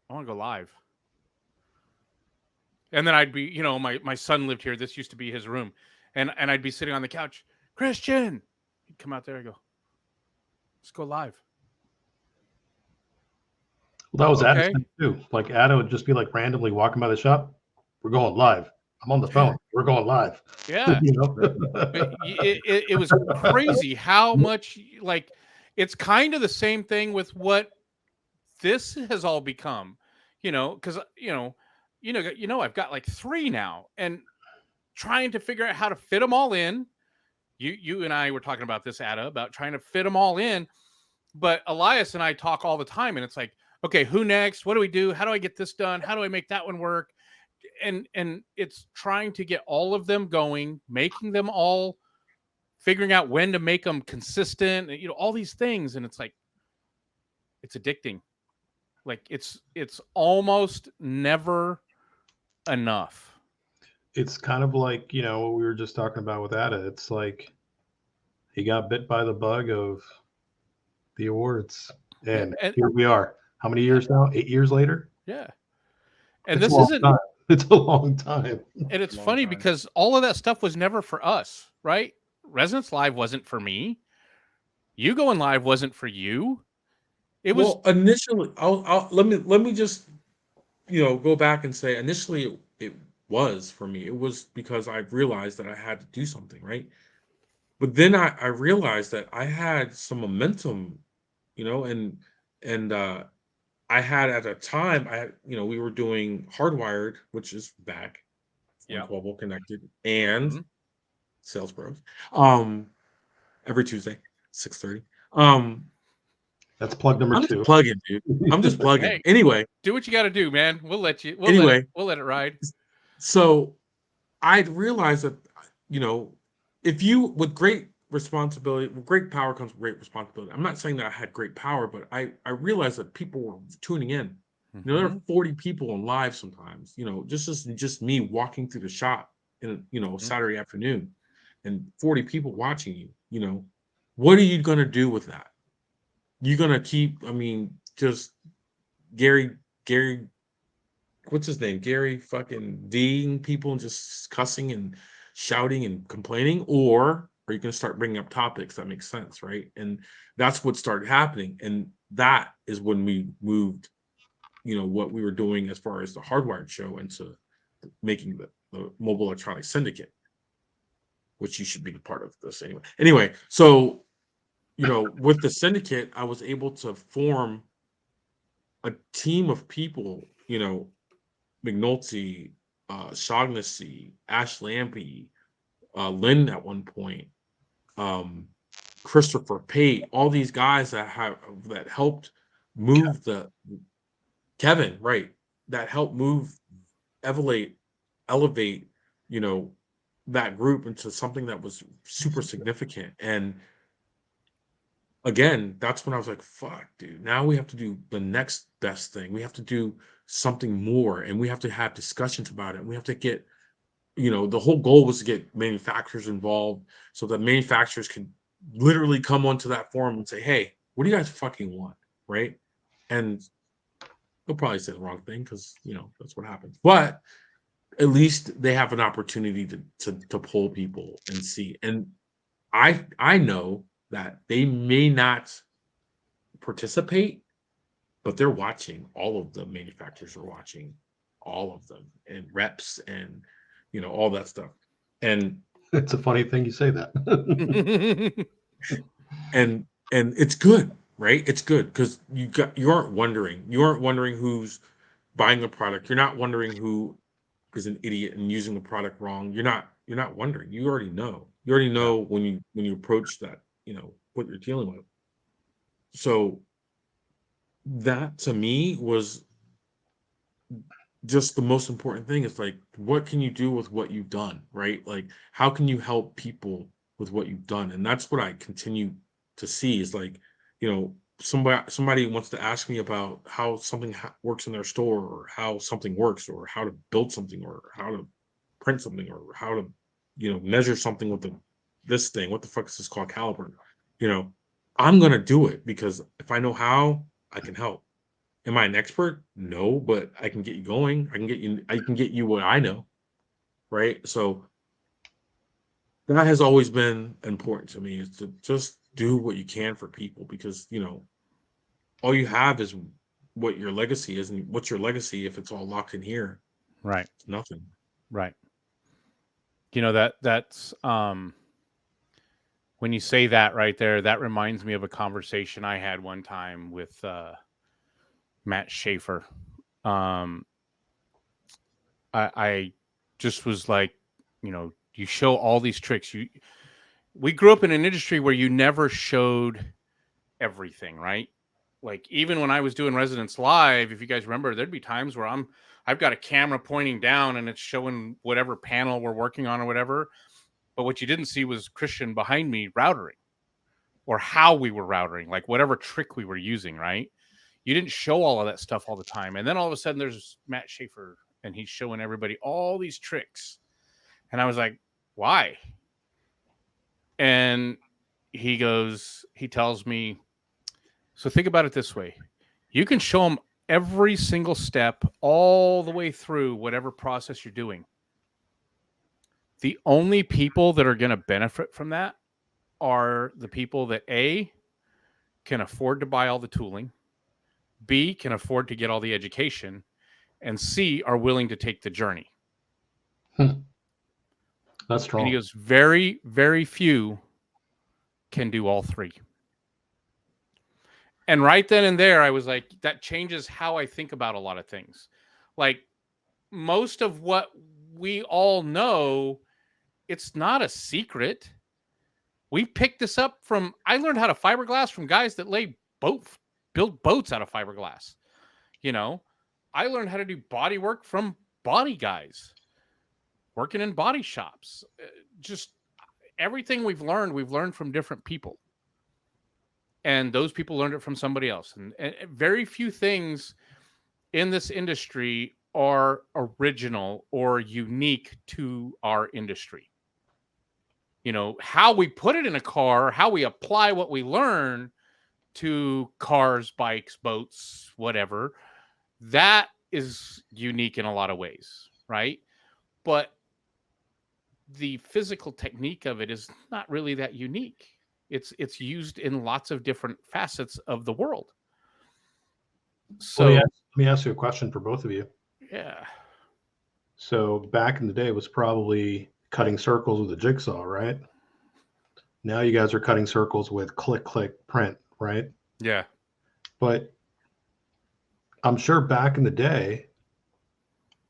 I want to go live. And then I'd be, my son lived here. This used to be his room. And I'd be sitting on the couch. Christian, he'd come out there. I go, let's go live. Well, that was Okay. Ada's thing too. Like Ada would just be like randomly walking by the shop. We're going live. I'm on the phone. We're going live. Yeah. It was crazy how much, like, it's kind of the same thing with what this has all become, because, I've got like 3 now and trying to figure out how to fit them all in. You and I were talking about this, Ada, about trying to fit them all in. But Elias and I talk all the time and it's like, okay, who next? What do we do? How do I get this done? How do I make that one work? And it's trying to get all of them going, making them all, figuring out when to make them consistent, all these things. And it's like, it's addicting. Like it's almost never enough. it's kind of like, what we were just talking about with Ada. It's like he got bit by the bug of the awards. And here we are. How many years now? 8 years later? Yeah. And It's this a long isn't time. It's a long time. and it's Long funny time. because all of that stuff was never for us, right? Resonance Live wasn't for me. You Going Live wasn't for you. It was Well, initially, let me just go back and say initially it was for me. It was because I realized that I had to do something, right? But then I realized that I had some momentum, and I had at a time we were doing Hardwired, which is back on yeah. Quabble Connected and Mhm. Sales Bros. Um, every Tuesday, 6:30. Um, That's plug number I'm just 2. plugging, dude. I'm just plugging. Hey, Anyway, do what you got to do, man. We'll let you. anyway, We'll let it ride. so I realized that, you know, if you with great responsibility, with great power comes great responsibility. I'm not saying that I had great power, but I realized that people were tuning in. There are Mhm. 40 people on live sometimes, just me walking through the shop in Mhm. Saturday afternoon and 40 people watching you, what are you gonna do with that? You're gonna keep, just Gary what's his name? Gary fucking D'ing people and just cussing and shouting and complaining, or are you going to start bringing up topics that make sense, right? And that's what started happening, and that is when we moved, what we were doing as far as the Hardwired show into making the Mobile Electronic Syndicate, which you should be a part of this anyway. Anyway, so with the syndicate, I was able to form a team of people, McNulty, Shaughnessy, Ash Lampy, Lynn at one point, um, Christopher Pate, all these guys that helped move the Kevin, right? That helped move, elevate, you know, that group into something that was super significant. And again, that's when I was like, fuck, dude, now we have to do the next best thing. We have to do something more and we have to have discussions about it. We have to get the whole goal was to get manufacturers involved so that manufacturers can literally come onto that forum and say, hey, what do you guys fucking want? Right. And they'll probably say the wrong thing because, that's what happens. But at least they have an opportunity to poll people and see. And I know that they may not participate, but they're watching. All of the manufacturers are watching, all of them, and reps and all that stuff. And It's a funny thing you say that. and it's good, right? It's good because you aren't wondering who's buying the product. You're not wondering who is an idiot and using the product wrong. You're not wondering. You already know. You already Yeah. know when you approach that, what you're dealing with. So that to me was just the most important thing. Is like, what can you do with what you've done, right? Like, how can you help people with what you've done? And that's what I continue to see is like, somebody wants to ask me about how something works in their store, or how something works, or how to build something, or how to print something, or how to measure something with this thing. What the fuck is this called? Caliber. You know, I'm gonna do it because if I know how, I can help. Am I an expert? No, but I can get you going. I can get you what I know, right? So that has always been important to me, is to just do what you can for people because, all you have is what your legacy is. And what's your legacy if it's all locked in here? Right. It's nothing. Right. That's when you say that right there, that reminds me of a conversation I had one time with Matt Schaefer. Um, I just was like, you show all these tricks. We grew up in an industry where you never showed everything, right? Like even when I was doing Residence Live, if you guys remember, there'd be times where I've got a camera pointing down and it's showing whatever panel we're working on or whatever. But what you didn't see was Christian behind me routering or how we were routering, like whatever trick we were using, right? You didn't show all of that stuff all the time. And then all of a sudden there's Matt Schaefer and he's showing everybody all these tricks. And I was like, why? And he tells me, so think about it this way. You can show them every single step all the way through whatever process you're doing. The only people that are going to benefit from that are the people that A, can afford to buy all the tooling, B, can afford to get all the education, and C, are willing to take the journey. That's strong. And he goes, very, very few can do all three. And right then and there, I was like, that changes how I think about a lot of things. Like, most of what we all know, it's not a secret. We picked this up from, I learned how to fiberglass from guys that build boats out of fiberglass. You know, I learned how to do body work from body guys working in body shops. Just everything we've learned from different people. And those people learned it from somebody else. And very few things in this industry are original or unique to our industry. You know, how we put it in a car, how we apply what we learn to cars, bikes, boats, whatever, that is unique in a lot of ways, right? But the physical technique of it is not really that unique. It's used in lots of different facets of the world. So let me ask you a question for both of you. Yeah. So back in the day, it was probably cutting circles with a jigsaw, right? Now you guys are cutting circles with click, click, print, right? Yeah. But I'm sure back in the day,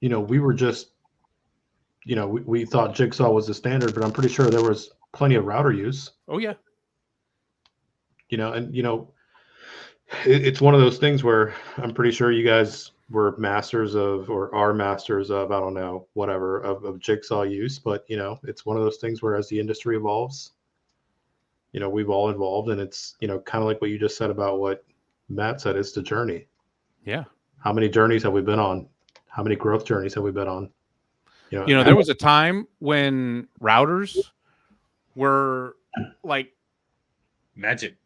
you know, we were just, you know, we thought jigsaw was the standard, but I'm pretty sure there was plenty of router use. Oh, yeah. You know, and, you know, it's one of those things where I'm pretty sure you guys were masters of, or are masters of, I don't know, whatever, of jigsaw use. But, you know, it's one of those things where as the industry evolves, you know, we've all evolved, and it's, you know, kind of like what you just said about what Matt said, it's the journey. Yeah. How many journeys have we been on? How many growth journeys have we been on? You know, there was a time when routers were like magic.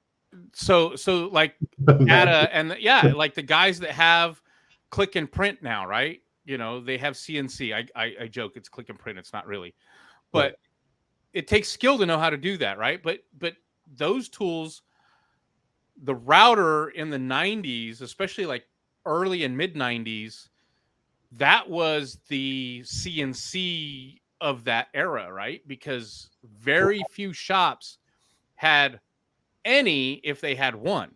So like data and like the guys that have click and print now, right? You know, they have CNC. I joke it's click and print. It's not really, but Right. It takes skill to know how to do that, right? But those tools, the router in the 90s, especially like early and mid 90s, that was the CNC of that era, right? Because very few shops had any if they had one.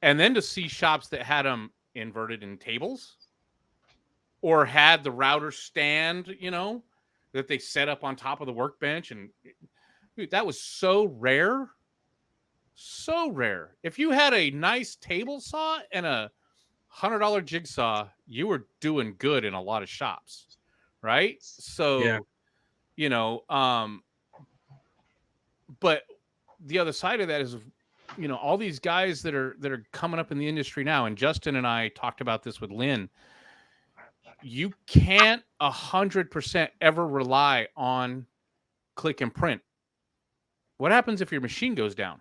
And then to see shops that had them inverted in tables or had the router stand, you know, that they set up on top of the workbench. And dude, that was so rare. So rare. If you had a nice table saw and a $100 jigsaw, you were doing good in a lot of shops, right? So, Yeah. you know, but the other side of that is, you know, all these guys that are coming up in the industry now, and Justin and I talked about this with Lynn. You can't 100% ever rely on click and print. What happens if your machine goes down?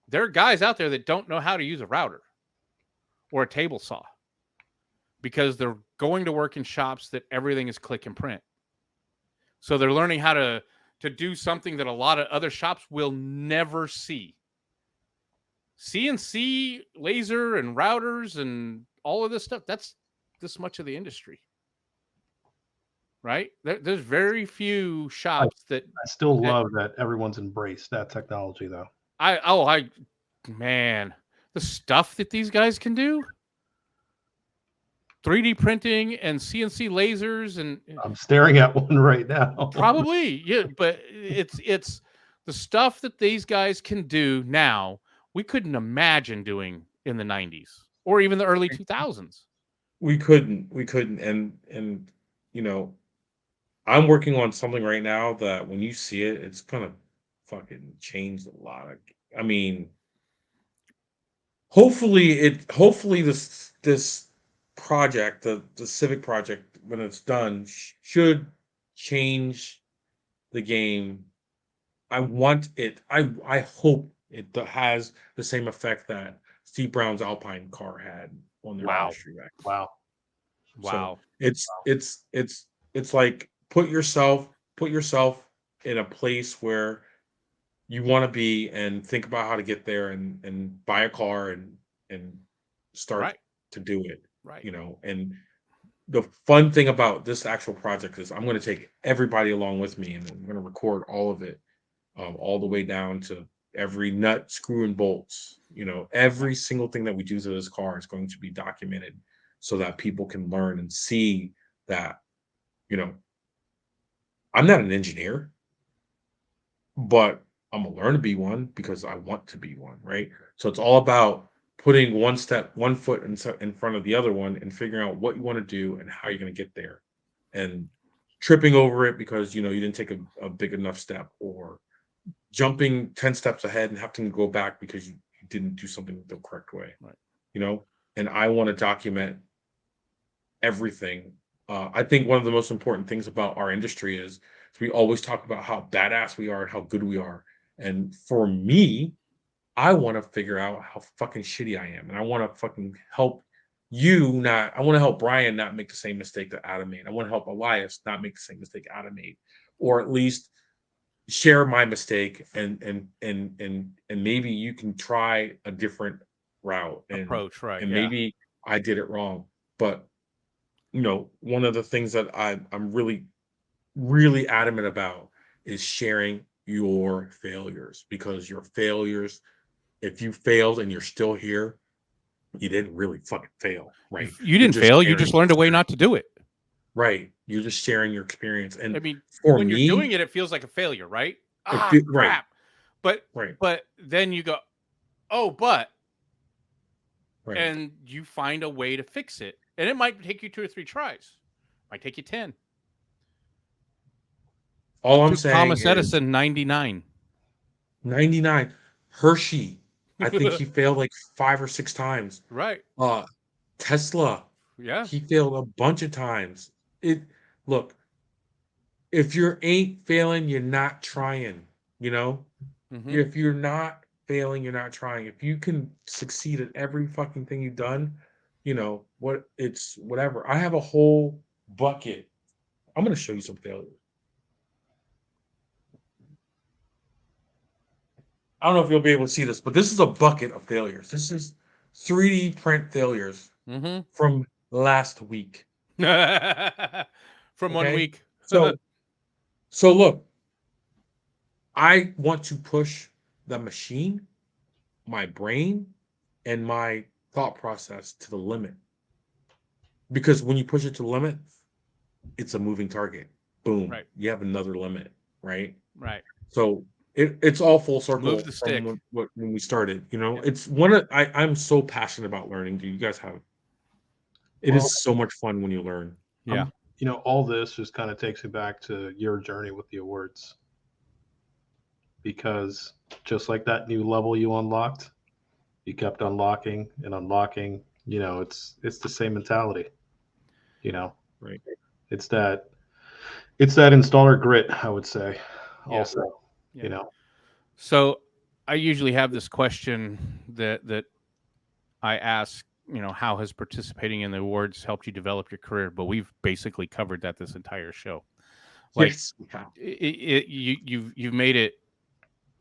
There are guys out there that don't know how to use a router or a table saw because they're going to work in shops that everything is click and print. So they're learning how to do something that a lot of other shops will never see. CNC, laser, and routers and all of this stuff, that's this much of the industry. Right? There's very few shops that... I still love that everyone's embraced that technology, though. Man, the stuff that these guys can do, 3D printing and CNC lasers, and I'm staring at one right now. Probably, yeah, but it's the stuff that these guys can do now we couldn't imagine doing in the 90s or even the early 2000s. We couldn't, and you know, I'm working on something right now that when you see it, it's gonna fucking change a lot of. I mean, hopefully this project, the civic project, when it's done, should change the game. I want it. I hope it has the same effect that Steve Brown's Alpine car had on their Wow. industry back. Wow. So Wow. it's like put yourself in a place where you want to be and think about how to get there and buy a car and start Right. to do it, Right. you know. And the fun thing about this actual project is I'm going to take everybody along with me, and I'm going to record all of it, all the way down to every nut, screw, and bolts. You know, every single thing that we do to this car is going to be documented so that people can learn and see that, you know, I'm not an engineer, but I'm gonna learn to be one because I want to be one, right? So it's all about putting one foot in front of the other one and figuring out what you want to do and how you're going to get there, and tripping over it because you didn't take a big enough step, or jumping 10 steps ahead and having to go back because you didn't do something the correct way, Right. you know? And I want to document everything. I think one of the most important things about our industry is we always talk about how badass we are and how good we are. And for me, I want to figure out how fucking shitty I am. And I want to fucking help I want to help Brian not make the same mistake that Adam made. I want to help Elias not make the same mistake Adam made. Or at least share my mistake, and maybe you can try a different route, and Approach. Right. and Yeah. maybe I did it wrong. But one of the things that I'm really, really adamant about is sharing your failures, because your failures, if you failed and you're still here, you didn't really fucking fail, You right? you You're didn't just fail. You sharing just your learned a way experience, not to do it. right? You're just sharing your experience. I And mean, for when you're doing me, it, it feels like a failure, right? right, Crap. But right, but then you go, oh, but, right. and you find a way to fix it, and it might take you 2 or 3 tries. Might take you 10. All I'm Took saying Thomas is Edison 99. 99. Hershey, I think he failed like 5 or 6 times. Right. Uh, Tesla, Yeah. he failed a bunch of times. It Look, if you ain't failing, you're not trying, you know? Hmm. If you're not failing, you're not trying. If you can succeed at every fucking thing you've done, it's whatever. I have a whole bucket. I'm gonna show you some failures. I don't know if you'll be able to see this, but this is a bucket of failures. This is 3D print failures Hmm. from last week. From one Okay. week. So look, I want to push the machine, my brain, and my thought process to the limit. Because when you push it to the limit, it's a moving target. Boom, Right. you have another limit, right? Right. So it's all full Move circle the from stick. when we started. Yeah. It's one of I'm so passionate about learning. Do you guys have? It Well, is so much fun when you learn. Yeah. all this just kind of takes me back to your journey with the awards, because just like that new level you unlocked, you kept unlocking and unlocking. It's the same mentality. You know, Right. it's that installer grit, I would say. Yeah. Also, Yeah. you know, So I usually have this question that I ask, how has participating in the awards helped you develop your career? But we've basically covered that this entire show. Like, Yes, we have. you've made it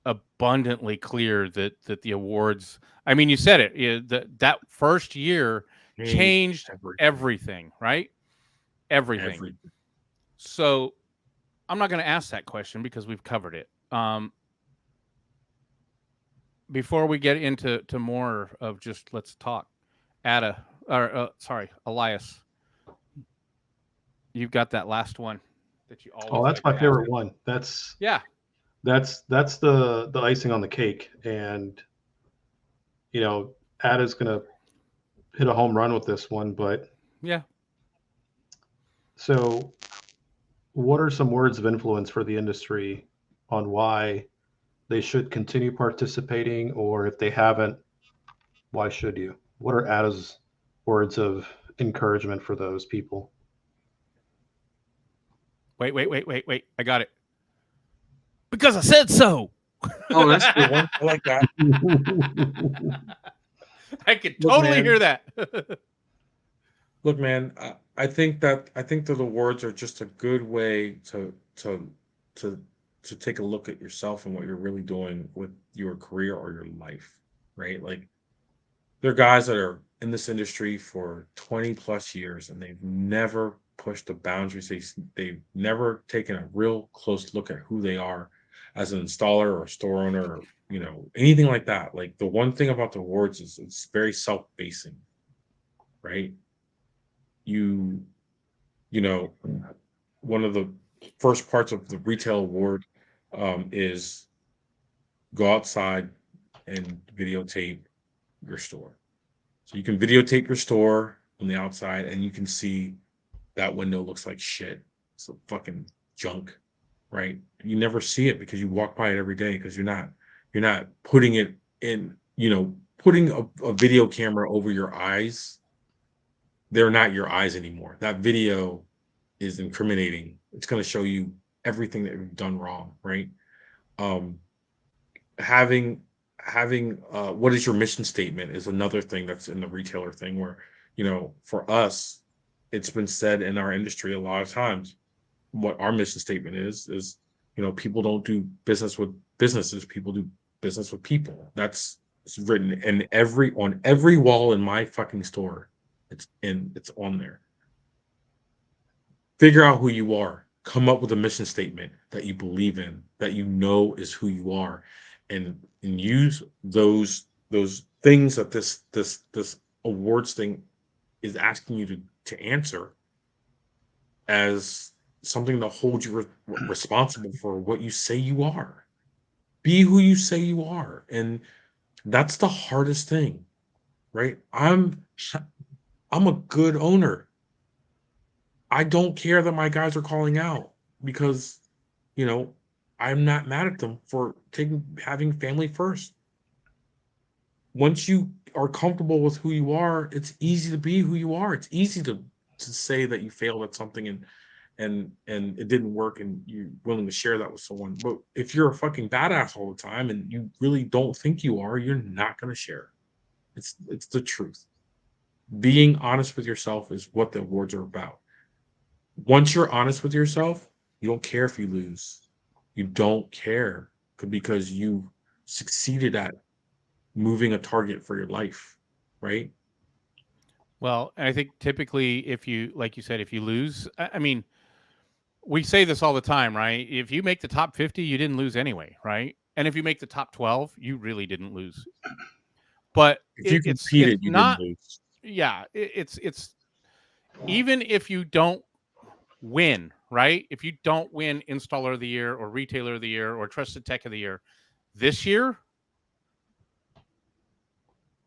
abundantly clear that the awards. I mean, you said it. That first year Changed changed everything. everything, right? Everything. Everything. So I'm not going to ask that question because we've covered it. Before we get into more of just let's talk, Elias, you've got that last one that you oh, always that's like my to ask. favorite one. That's Yeah. that's the icing on the cake, and Ada's gonna hit a home run with this one. But Yeah. so, what are some words of influence for the industry on why they should continue participating, or if they haven't, why should you? What are Ada's words of encouragement for those people? Wait. I got it. Because I said so. Oh, that's a good one. I like that. I could Look, totally man. hear that. Look, man. I think that the awards are just a good way to to take a look at yourself and what you're really doing with your career or your life, right? Like there are guys that are in this industry for 20 plus years and they've never pushed the boundaries. They've never taken a real close look at who they are as an installer or store owner or anything like that. Like the one thing about the awards is it's very self-basing, right? You you know one of the first parts of the retail award is go outside and videotape your store. So you can videotape your store on the outside and you can see that window looks like shit. It's a fucking junk, right? You never see it because you walk by it every day because you're not putting it in, putting a video camera over your eyes. They're not your eyes anymore. That video is incriminating. It's going to show you everything that you've done wrong, right? Um, having what is your mission statement is another thing that's in the retailer thing where for us it's been said in our industry a lot of times what our mission statement is people don't do business with businesses, people do business with people. That's it's written in on every wall in my fucking store. It's on there. Figure out who you are, come up with a mission statement that you believe in, that is who you are, and use those things that this awards thing is asking you to answer as something to hold you responsible for what you say you are. Be who you say you are, and that's the hardest thing, right? I'm a good owner. I don't care that my guys are calling out because, you know, I'm not mad at them for having family first. Once you are comfortable with who you are, it's easy to be who you are. It's easy to say that you failed at something and it didn't work and you're willing to share that with someone. But if you're a fucking badass all the time and you really don't think you are, you're not going to share. It's the truth. Being honest with yourself is what the awards are about. Once you're honest with yourself, you don't care if you lose. You don't care because you succeeded at moving a target for your life, right? Well, I think typically if you, like you said, if you lose, I mean, we say this all the time, right? If you make the top 50, you didn't lose anyway, right? And if you make the top 12, you really didn't lose. But If you it's competed, you didn't not, lose. yeah, it's even if you don't win, right? If you don't win installer of the year or retailer of the year or trusted tech of the year this year,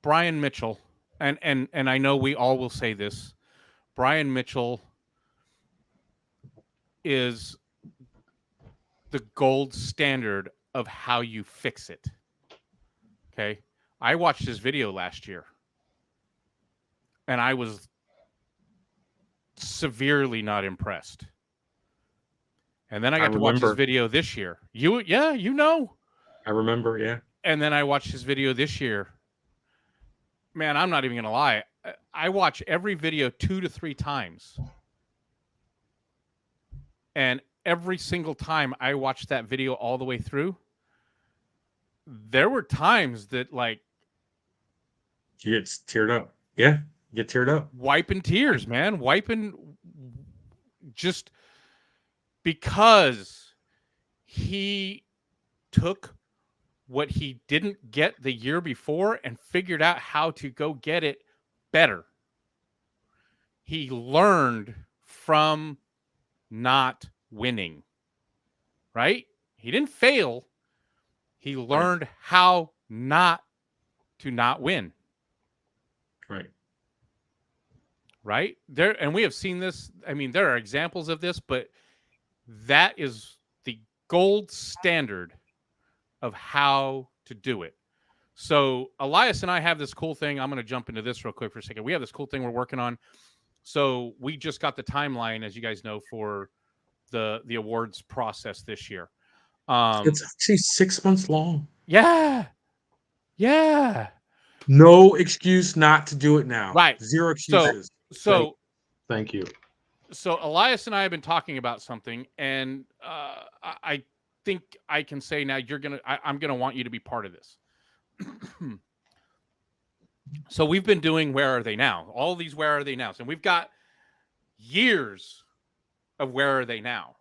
Brian Mitchell, and I know we all will say this, Brian Mitchell is the gold standard of how you fix it. Okay. I watched his video last year and I was severely not impressed. And then I got to watch his video this year. I remember, yeah. And then I watched his video this year. Man, I'm not even going to lie. I watch every video 2 to 3 times. And every single time I watched that video all the way through, there were times that like you get teared up. Yeah, you get teared up. Wiping tears, man. Wiping just because he took what he didn't get the year before and figured out how to go get it better. He learned from not winning, right? He didn't fail. He learned how not to not win. Right. Right? There, and we have seen this. I mean, there are examples of this, but that is the gold standard of how to do it. So Elias and I have this cool thing. I'm going to jump into this real quick for a second. We have this cool thing we're working on. So we just got the timeline, as you guys know, for the awards process this year. It's actually 6 months long. Yeah. No excuse not to do it now. Right. Zero excuses. So Thank you. so Elias and I have been talking about something, and I think I can say now I'm gonna want you to be part of this. So we've been doing Where Are They Now? All these Where Are They Nows, and we've got years of Where Are They Now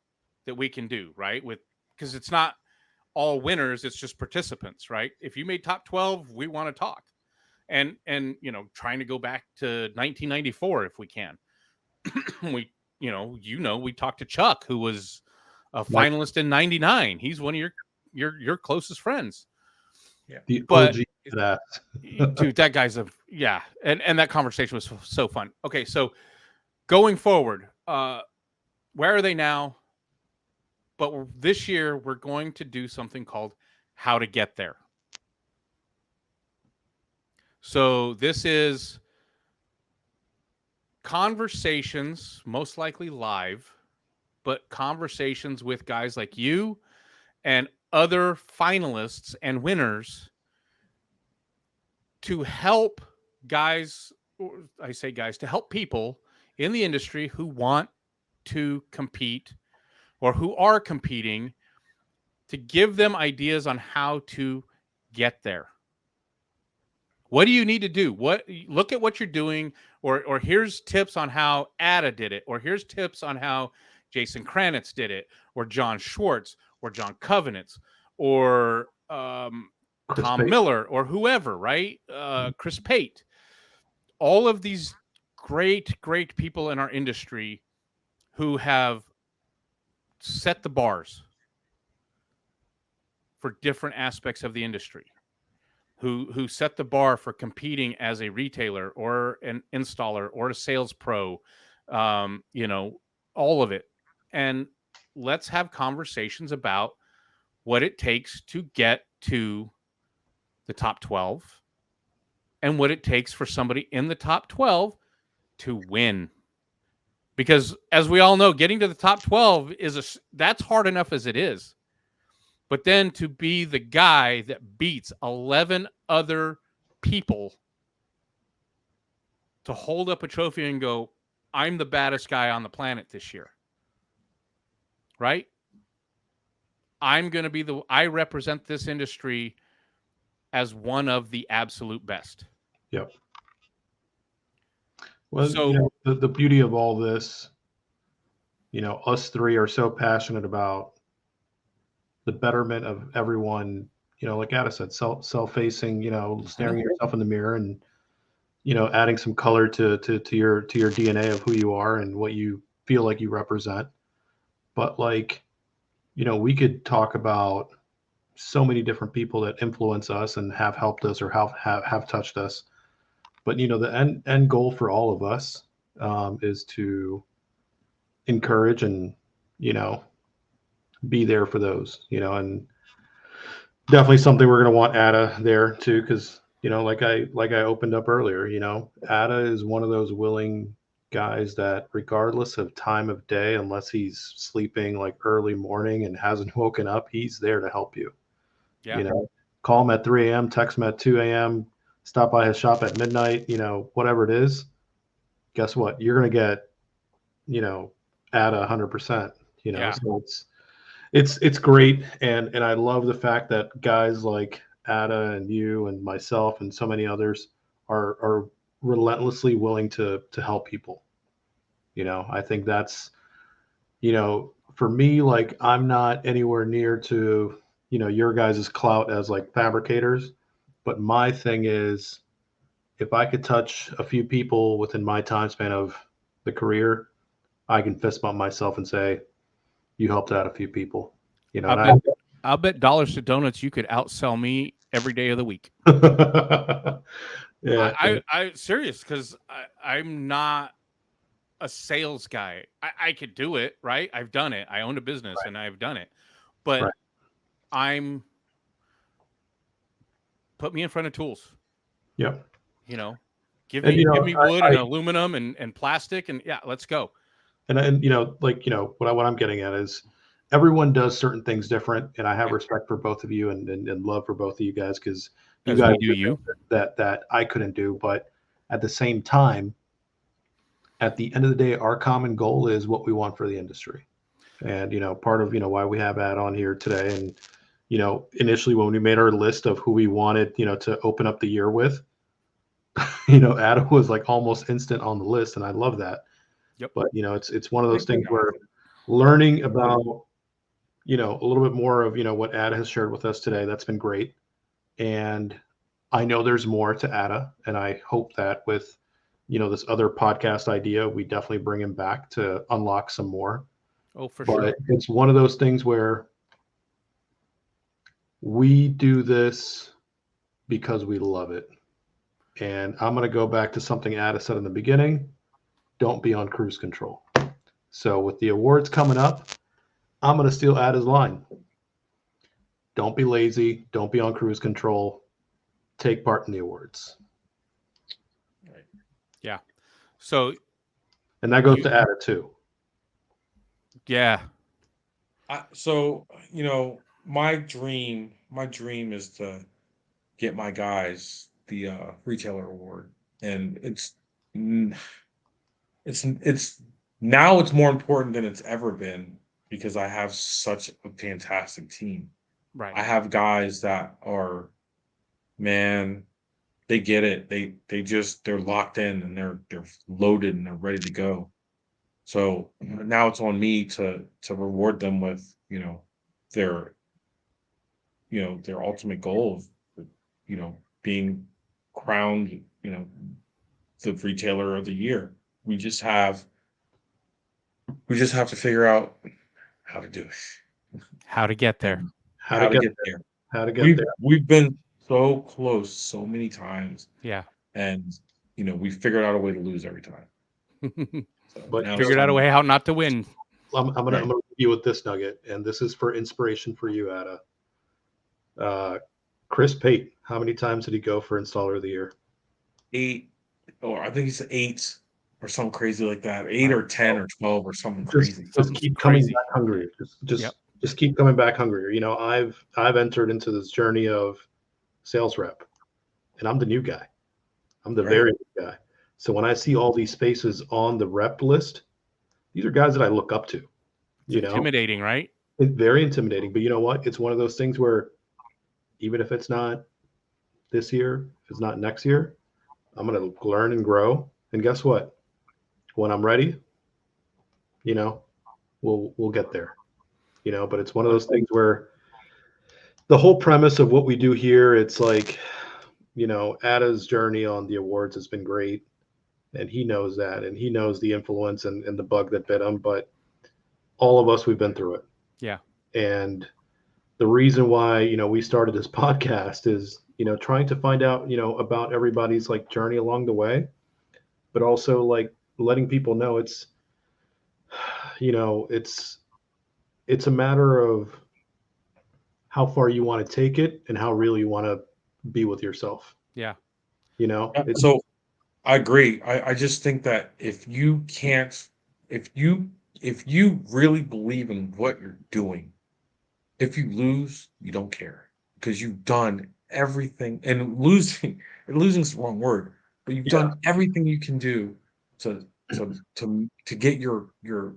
that we can do, right? Because it's not all winners, it's just participants, right? If you made top 12, we want to talk. And trying to go back to 1994 if we can. we we talked to Chuck, who was a finalist in 99. He's one of your closest friends. Yeah. The But OG of that. dude, that guy's and that conversation was so fun. Okay, so going forward, where are they now? But this year we're going to do something called How to Get There. So this is conversations, most likely live, but conversations with guys like you and other finalists and winners to help guys, I say guys, to help people in the industry who want to compete or who are competing, to give them ideas on how to get there. What do you need to do? Look at what you're doing, or here's tips on how Ada did it, or here's tips on how Jason Kranitz did it, or John Schwartz, or John Covenants, or Tom Pate. Miller, or whoever, right? Chris Pate. All of these great people in our industry who have set the bars for different aspects of the industry, who set the bar for competing as a retailer or an installer or a sales pro, all of it. And let's have conversations about what it takes to get to the top 12 and what it takes for somebody in the top 12 to win. Because as we all know, getting to the top 12 that's hard enough as it is. But then to be the guy that beats 11 other people, to hold up a trophy and go, I'm the baddest guy on the planet this year. Right? I represent this industry as one of the absolute best. Yep. Well, so, the beauty of all this, us three are so passionate about the betterment of everyone, like Ada said, self-facing, staring at yourself in the mirror and, adding some color to your DNA of who you are and what you feel like you represent. But we could talk about so many different people that influence us and have helped us or have touched us. But, the end goal for all of us is to encourage and, be there for those, and definitely something we're going to want Ada there too. Cause like I opened up earlier, Ada is one of those willing guys that regardless of time of day, unless he's sleeping like early morning and hasn't woken up, he's there to help you. Yeah. Call him at 3 a.m., text him at 2 a.m., stop by his shop at midnight, whatever it is. Guess what? You're going to get, Ada 100%, Yeah. So it's great. And I love the fact that guys like Ada and you and myself and so many others are relentlessly willing to help people. I think that's, for me, like I'm not anywhere near to, your guys' clout as like fabricators, but my thing is if I could touch a few people within my time span of the career, I can fist bump myself and say, you helped out a few people, I'll bet dollars to donuts you could outsell me every day of the week. Yeah, I serious, because I'm not a sales guy. I could do it, right? I've done it. I owned a business and I've done it. But put me in front of tools. Yep. Give me wood and aluminum and plastic and let's go. And like what I'm getting at is everyone does certain things different, and I have Yeah. respect for both of you and love for both of you guys because you As guys we do you. that I couldn't do. But at the same time, at the end of the day, our common goal is what we want for the industry. And part of why we have Ad on here today, and initially when we made our list of who we wanted to open up the year with, Adam was like almost instant on the list, and I love that. Yep. But it's one of those Thank you, things guys. where learning about a little bit more of what Ada has shared with us today, that's been great. And I know there's more to Ada, and I hope that with this other podcast idea, we definitely bring him back to unlock some more. Oh, for But sure. it's one of those things where we do this because we love it. And I'm going to go back to something Ada said in the beginning. Don't be on cruise control. So with the awards coming up, I'm going to steal Ada's line. Don't be lazy. Don't be on cruise control. Take part in the awards. Yeah. So, And that goes to Ada too. yeah. So my dream is to get my guys the retailer award, and it's now it's more important than it's ever been because I have such a fantastic team. Right. I have guys that are, man, they get it. They're locked in and they're loaded and they're ready to go. So now it's on me to reward them with their their ultimate goal of being crowned the retailer of the year. We just have to figure out how to do it. How to get there. And How how to to get get there. there. How to get there. We've been so close so many times, Yeah. and we figured out a way to lose every time. So But now it's Figured out a time. way how not to win. I'm gonna Right. leave you with this nugget, and this is for inspiration for you, Ada. Chris Pate, how many times did he go for installer of the year? 8, or I think he said 8 or something crazy like that. 8 or 10 or 12 or something crazy. Just Something's keep coming crazy. back hungrier. Just Yep. just keep coming back hungrier. I've entered into this journey of sales rep, and I'm the new guy. I'm the Right. very new guy. So when I see all these faces on the rep list, these are guys that I look up to. It's intimidating, right? It's very intimidating. But you know what? It's one of those things where even if it's not this year, if it's not next year, I'm going to learn and grow. And guess what? When I'm ready, we'll get there. But it's one of those things where the whole premise of what we do here, it's like, Ada's journey on the awards has been great. And he knows that, and he knows the influence and the bug that bit him. But all of us, we've been through it. Yeah. And the reason why, we started this podcast is, trying to find out, about everybody's like journey along the way, but also like letting people know it's, it's a matter of how far you want to take it and how real you want to be with yourself. Yeah. So I agree. I just think that if you can't, if you really believe in what you're doing, if you lose, you don't care because you've done everything. And losing is the wrong word, but you've done everything you can do to get your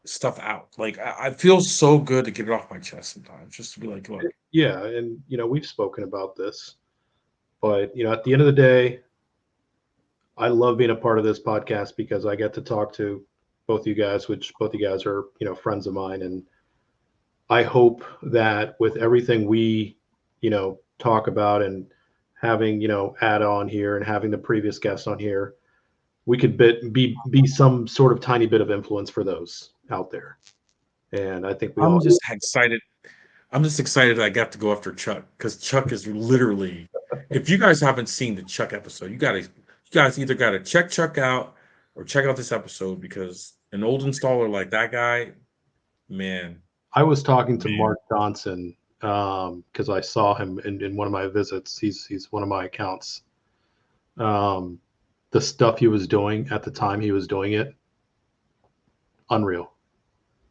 stuff out. Like I feel so good to get it off my chest sometimes, just to be like, look. Yeah, and we've spoken about this, but at the end of the day, I love being a part of this podcast because I get to talk to both you guys, which both you guys are friends of mine, and I hope that with everything we talk about and having Ad on here and having the previous guests on here, we could be some sort of tiny bit of influence for those out there. And I think I'm just excited. I'm just excited I got to go after Chuck because Chuck is literally. If you guys haven't seen the Chuck episode, you guys either got to check Chuck out or check out this episode because an old installer like that guy, man. I was talking to Mark Johnson because I saw him in one of my visits. He's one of my accounts. The stuff he was doing at the time he was doing it, unreal.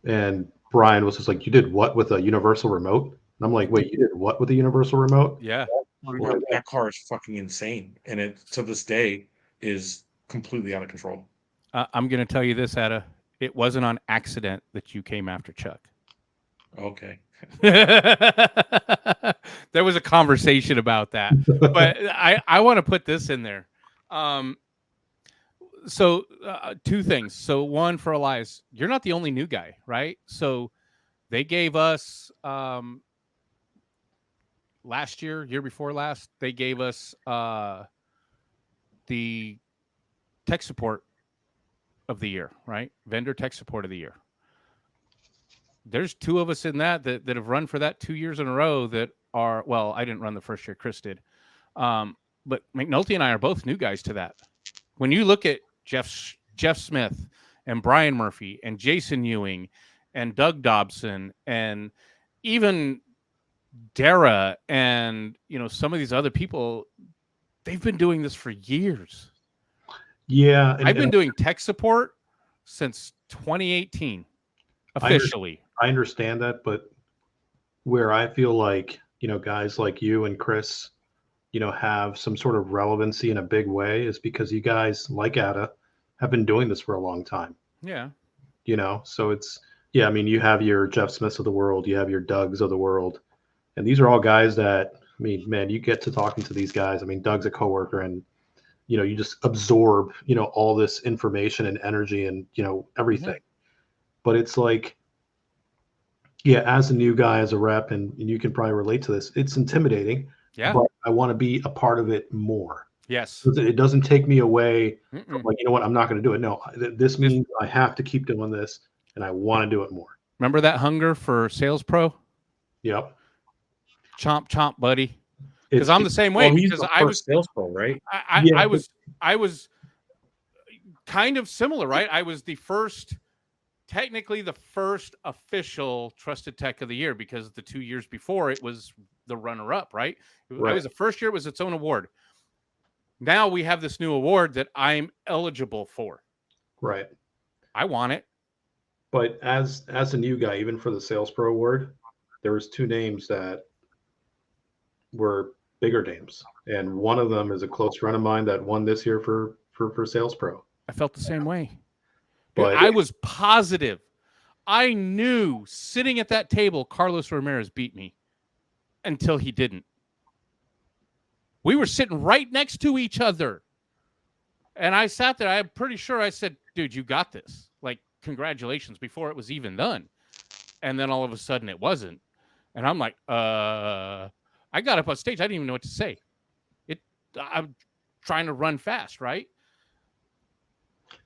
And Brian was just like, "You did what with a universal remote?" And I'm like, "Wait, you did what with a universal remote?" Yeah. That car is fucking insane, and it to this day is completely out of control. I'm going to tell you this, Ada. It wasn't on accident that you came after Chuck. Okay. There was a conversation about that, but I want to put this in there. So two things. So one for Elias, you're not the only new guy, right? So they gave us last year before last, they gave us the tech support of the year, right? Vendor tech support of the year. There's two of us in that have run for that 2 years in a row that are, well, I didn't run the first year, Chris did. But McNulty and I are both new guys to that. When you look at Jeff Smith and Brian Murphy and Jason Ewing and Doug Dobson and even Dara and, you know, some of these other people, they've been doing this for years. Yeah. I've been doing tech support since 2018, officially. I understand that, but where I feel like, you know, guys like you and Chris, you know, have some sort of relevancy in a big way is because you guys, like Ada, have been doing this for a long time. Yeah. You know, so it's, yeah, I mean, you have your Jeff Smiths of the world, you have your Dougs of the world, and these are all guys that, I mean, man, you get to talking to these guys. I mean, Doug's a coworker, and, you know, you just absorb, you know, all this information and energy and, you know, everything. Mm-hmm. But it's like, yeah, as a new guy, as a rep, and you can probably relate to this, it's intimidating. Yeah. But I want to be a part of it more. Yes. It doesn't take me away from, like, you know what, I'm not going to do it. No, this means I have to keep doing this, and I want to do it more. Remember that hunger for Sales Pro? Yep. Chomp, chomp, buddy. Because I'm the same way. Because I was Sales Pro, right? I was kind of similar, right? I was technically the first official Trusted Tech of the Year, because the 2 years before it was the runner-up, right? I was the first year; it was its own award. Now we have this new award that I'm eligible for. Right. I want it. But as a new guy, even for the Sales Pro award, there was two names that were bigger names, and one of them is a close friend of mine that won this year for Sales Pro. I felt the same way. But I was positive. I knew sitting at that table, Carlos Ramirez beat me until he didn't. We were sitting right next to each other. And I sat there. I'm pretty sure I said, dude, you got this. Like, congratulations, before it was even done. And then all of a sudden it wasn't. And I'm like, I got up on stage. I didn't even know what to say. I'm trying to run fast, right?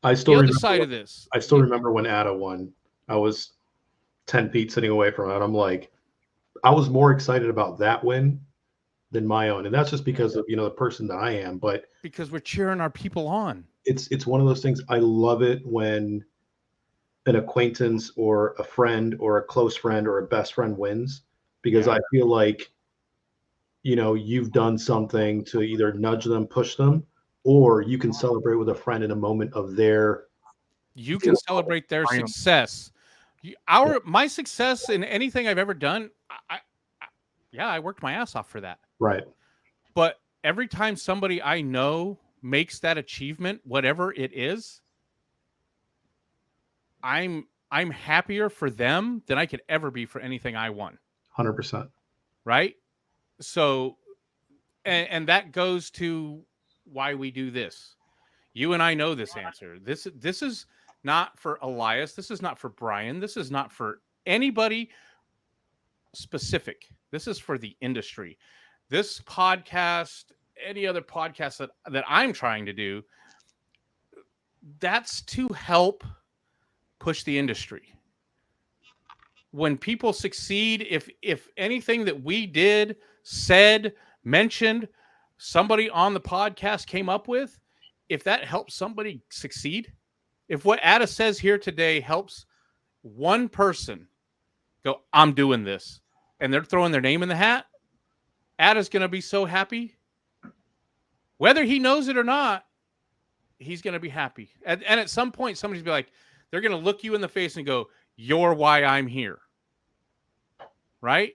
I still the other side of this. I still remember when Ada won. I was 10 feet sitting away from it. I'm like, I was more excited about that win than my own, and that's just because of, you know, the person that I am. But because we're cheering our people on. It's one of those things. I love it when an acquaintance or a friend or a close friend or a best friend wins, because I feel like, you know, you've done something to either nudge them, push them, or you can celebrate with a friend in a moment of their. You can celebrate their success. My success in anything I've ever done, I worked my ass off for that. Right. But every time somebody I know makes that achievement, whatever it is, I'm happier for them than I could ever be for anything I won. 100%. Right? So, and that goes to why we do this. You and I know this answer. This is not for Elias. This is not for Brian. This is not for anybody specific. This is for the industry. This podcast, any other podcast that I'm trying to do, that's to help push the industry. When people succeed, if anything that we did, said, mentioned, somebody on the podcast came up with, if that helps somebody succeed, if what Ada says here today helps one person go, I'm doing this, and they're throwing their name in the hat, Ada's going to be so happy. Whether he knows it or not, he's going to be happy. And at some point, somebody's be like, They're going to look you in the face and go, "You're why I'm here." Right?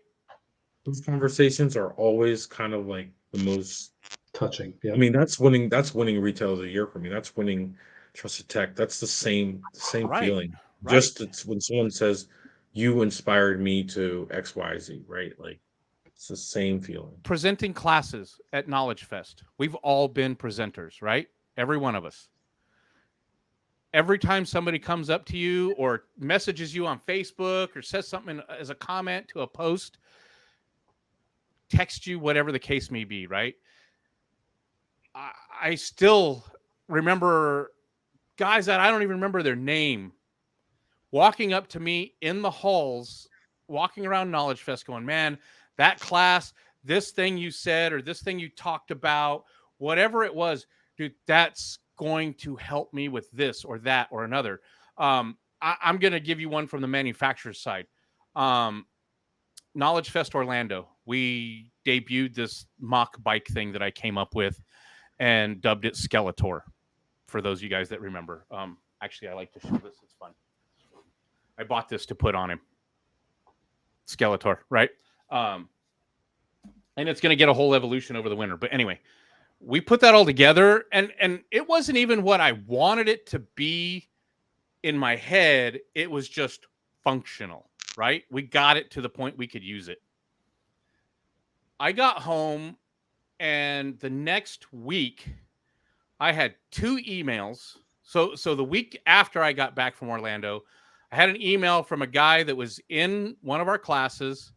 Those conversations are always kind of like the most touching. Yeah. I mean, that's winning retail of the year for me. That's winning trusted tech. That's the same Right. feeling. Right. Just it's when someone says you inspired me to XYZ, right? Like it's the same feeling. Presenting classes at Knowledge Fest. We've all been presenters, right? Every one of us. Every time somebody comes up to you or messages you on Facebook or says something as a comment to a post, text you, whatever the case may be, right? I still remember guys that I don't even remember their name walking up to me in the halls, walking around Knowledge Fest going, "Man, that class, this thing you said or this thing you talked about, whatever it was, dude, that's going to help me with this or that or another." I'm going to give you one from the manufacturer's side. Knowledge Fest Orlando. We debuted this mock bike thing that I came up with and dubbed it Skeletor. For those of you guys that remember. Actually, I like to show this. It's fun. I bought this to put on him. Skeletor, right? And it's going to get a whole evolution over the winter. But anyway, we put that all together, and it wasn't even what I wanted it to be in my head. It was just functional, right? We got it to the point we could use it. I got home, and the next week, I had 2 emails. So the week after I got back from Orlando, I had an email from a guy that was in one of our classes,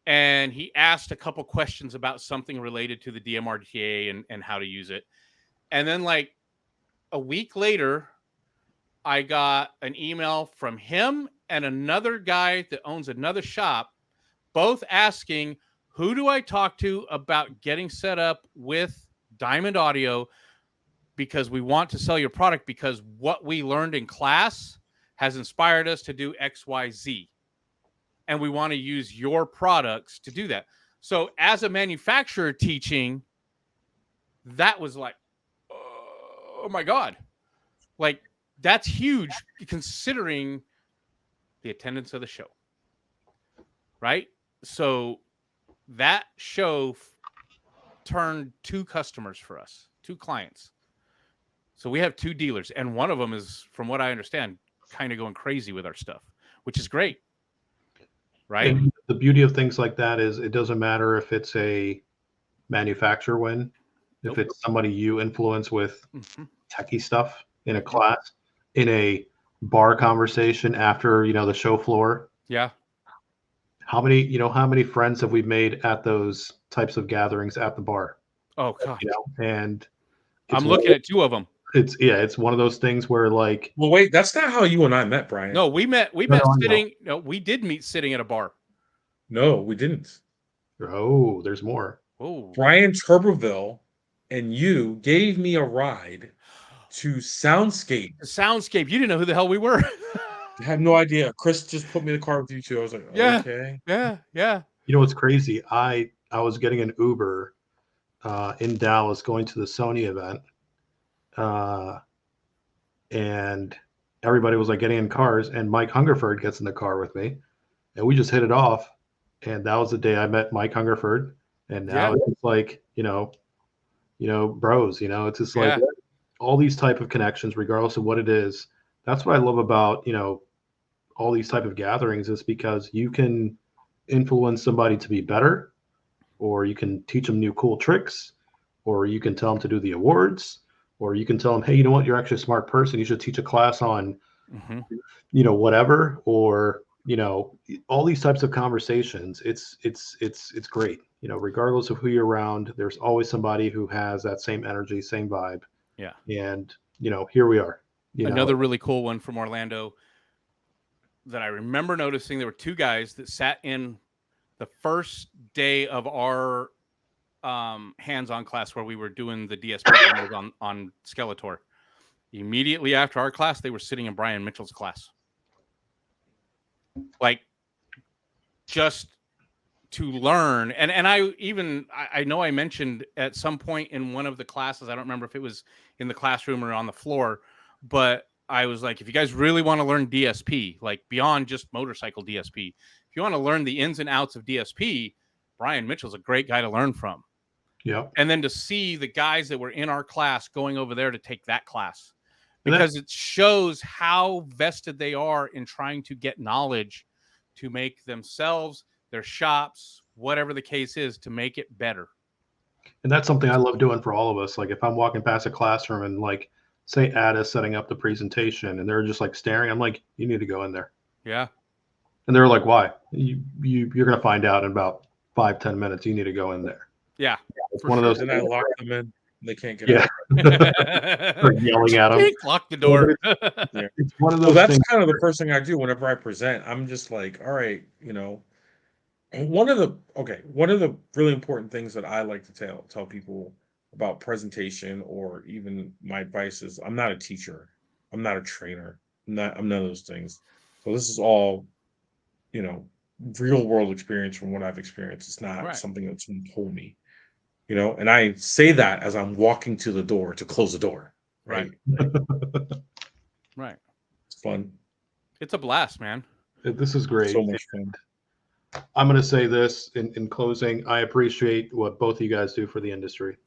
and he asked a couple questions about something related to the DMRTA and how to use it. And then like a week later, I got an email from him and another guy that owns another shop, both asking, who do I talk to about getting set up with Diamond Audio, because we want to sell your product, because what we learned in class has inspired us to do XYZ. And we want to use your products to do that. So as a manufacturer teaching, that was like, oh my God. Like, that's huge considering the attendance of the show. Right? So that show turned 2 customers for us, 2 clients. So we have 2 dealers, and one of them is, from what I understand, kind of going crazy with our stuff, which is great. Right? And the beauty of things like that is it doesn't matter if it's a manufacturer win, if it's somebody you influence with techie stuff in a class, in a bar conversation after, the show floor. Yeah. How many friends have we made at those types of gatherings at the bar? Oh God. And I'm looking at 2 of them. It's one of those things where like, well, wait, that's not how you and I met, Brian. No, we met sitting. No, we did meet sitting at a bar. No, we didn't. Oh, there's more. Oh, Brian Tuberville and you gave me a ride to Soundscape. Soundscape. You didn't know who the hell we were. I had no idea. Chris just put me in the car with you 2. I was like, okay. Yeah. You know what's crazy? I was getting an Uber in Dallas going to the Sony event. And everybody was like getting in cars, and Mike Hungerford gets in the car with me, and we just hit it off. And that was the day I met Mike Hungerford. And now it's like, bros, it's just like all these type of connections, regardless of what it is. That's what I love about, all these type of gatherings, is because you can influence somebody to be better, or you can teach them new cool tricks, or you can tell them to do the awards, or you can tell them, hey, you know what, you're actually a smart person. You should teach a class on, whatever, or, all these types of conversations. It's great. Regardless of who you're around, there's always somebody who has that same energy, same vibe. Yeah. And, here we are. Another really cool one from Orlando that I remember noticing, there were 2 guys that sat in the first day of our hands-on class where we were doing the DSP on Skeletor. Immediately after our class, they were sitting in Brian Mitchell's class. Like, just to learn. And I know I mentioned at some point in one of the classes, I don't remember if it was in the classroom or on the floor, but I was like, if you guys really want to learn DSP, like beyond just motorcycle DSP, if you want to learn the ins and outs of DSP, Brian Mitchell's a great guy to learn from. Yeah. And then to see the guys that were in our class going over there to take that class, And because it shows how vested they are in trying to get knowledge to make themselves, their shops, whatever the case is, to make it better. And that's something I love doing for all of us. Like if I'm walking past a classroom and like say Ada's setting up the presentation and they're just like staring, I'm like, you need to go in there. Yeah. And they're like, why? You're gonna find out in about 5-10 minutes. You need to go in there. Yeah. It's one of those. Then I lock them in. They can't get Yeah. out. Start yelling at them. Lock the door. It's one of So those that's things. kind of the first thing I do whenever I present. I'm just like, all right, one of the really important things that I like to tell people about presentation, or even my advice, is I'm not a teacher, I'm not a trainer, I'm none of those things. So this is all, real world experience from what I've experienced. It's not something that someone told me, and I say that as I'm walking to the door to close the door. Right. Right. It's fun. It's a blast, man. This is great. So much fun. I'm going to say this in closing. I appreciate what both of you guys do for the industry.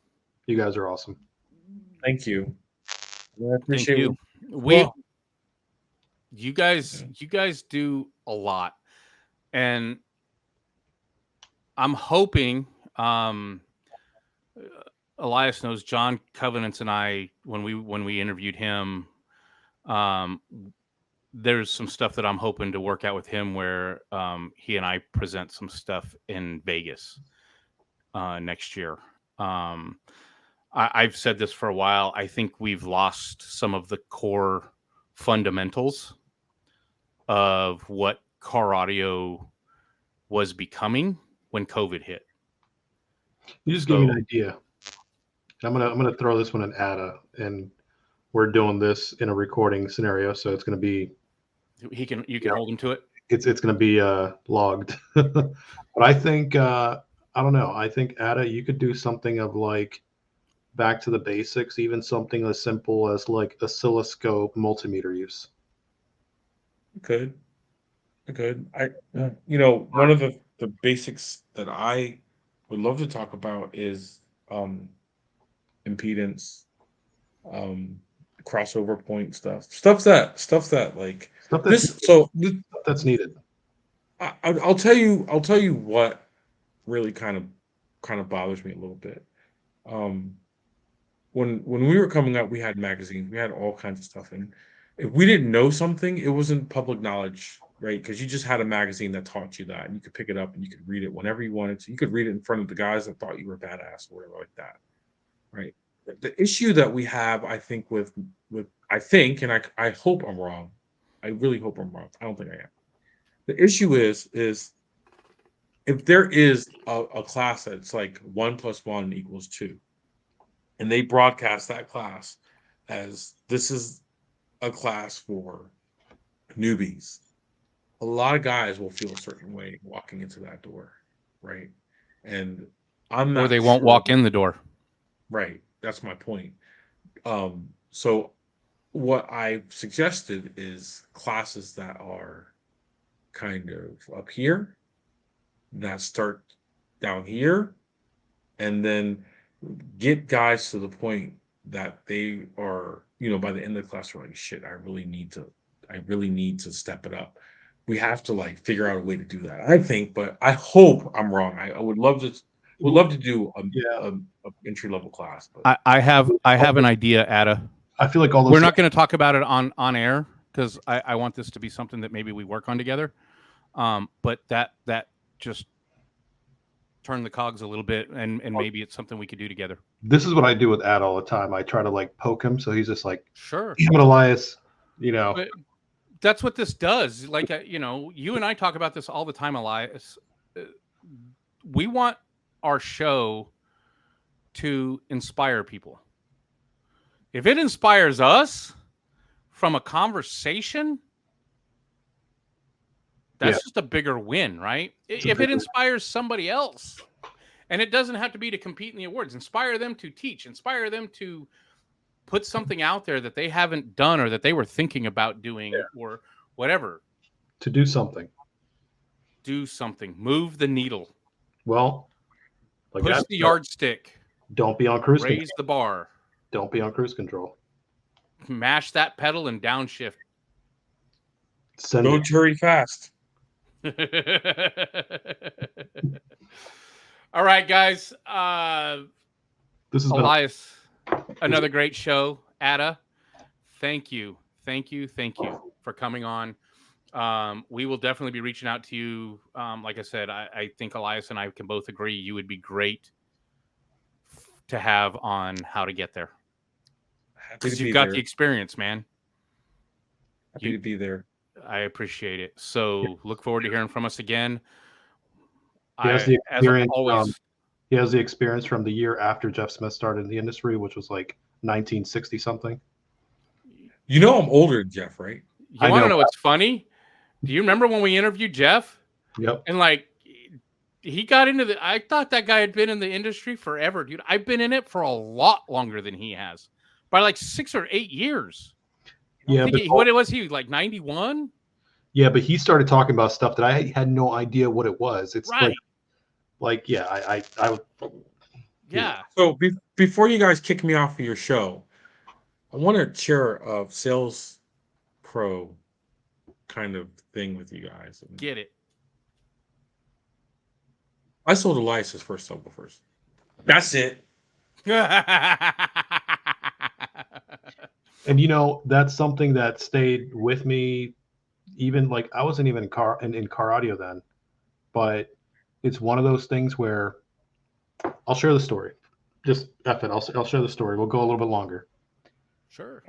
You guys are awesome. Thank you. I Thank you. You guys do a lot, and I'm hoping Elias knows John Covenants and I, when we interviewed him, there's some stuff that I'm hoping to work out with him where he and I present some stuff in Vegas next year. I've said this for a while. I think we've lost some of the core fundamentals of what car audio was becoming when COVID hit. You just gave me an idea. I'm gonna throw this one in Ada, and we're doing this in a recording scenario, so it's gonna be. You can hold him to it. It's gonna be logged. But I think I don't know. I think Ada, you could do something of like back to the basics, even something as simple as like oscilloscope multimeter use. Good. One of the basics that I would love to talk about is impedance, crossover point stuff that like Stuff this. that's needed. I'll tell you what really kind of bothers me a little bit. When we were coming up, we had magazines, we had all kinds of stuff, and if we didn't know something, it wasn't public knowledge, right? Because you just had a magazine that taught you that, and you could pick it up and you could read it whenever you wanted to. You could read it in front of the guys that thought you were badass or whatever like that, right? The issue that we have, I think, and I hope I'm wrong. I really hope I'm wrong. I don't think I am. The issue is if there is a class that's like 1 + 1 = 2, and they broadcast that class as this is a class for newbies, a lot of guys will feel a certain way walking into that door, right? And I'm not. Or they won't walk in the door. Right. That's my point. So what I've suggested is classes that are kind of up here, that start down here, and then get guys to the point that they are, by the end of the class, we're like, shit, I really need to step it up. We have to like figure out a way to do that, I think, but I hope I'm wrong. I would love to do a entry level class. But I have an idea, Ada. I feel like all those. We're not going to talk about it on air because I want this to be something that maybe we work on together. But that just turn the cogs a little bit, and maybe it's something we could do together. This is what I do with Ad all the time. I try to like poke him, so he's just like, sure, damn it, Elias, But that's what this does. Like, you and I talk about this all the time, Elias. We want our show to inspire people. If it inspires us from a conversation, that's just a bigger win, right? If it inspires somebody else, and it doesn't have to be to compete in the awards, inspire them to teach, inspire them to put something out there that they haven't done or that they were thinking about doing or whatever. To do something. Do something. Move the needle. Well, like Push the yardstick. don't be on cruise Raise control. the bar. Don't be on cruise control. Mash that pedal and downshift. Go hurry fast. All right, guys. This is Elias, another great show. Ada, thank you for coming on. We will definitely be reaching out to you. Like I said, I think Elias and I can both agree you would be great to have on how to get there. Because you've got the experience, man. Happy to be there. I appreciate it. So look forward to hearing from us again. He has the experience. He has the experience from the year after Jeff Smith started in the industry, which was like 1960 something. You know, I'm older than Jeff, right? You want to know what's funny? Do you remember when we interviewed Jeff? Yep. And like, he got into I thought that guy had been in the industry forever, dude. I've been in it for a lot longer than he has, by like 6 or 8 years. Yeah, what was he like 91? Yeah, but he started talking about stuff that I had no idea what it was. It's right. like yeah. So before you guys kick me off of your show, I want to share a sales pro kind of thing with you guys. Get it. I sold Elias's first subwoofers. That's it. And you know, that's something that stayed with me. Even like I wasn't even in car audio then, but it's one of those things where I'll share the story. Just F it. I'll share the story. We'll go a little bit longer. Sure.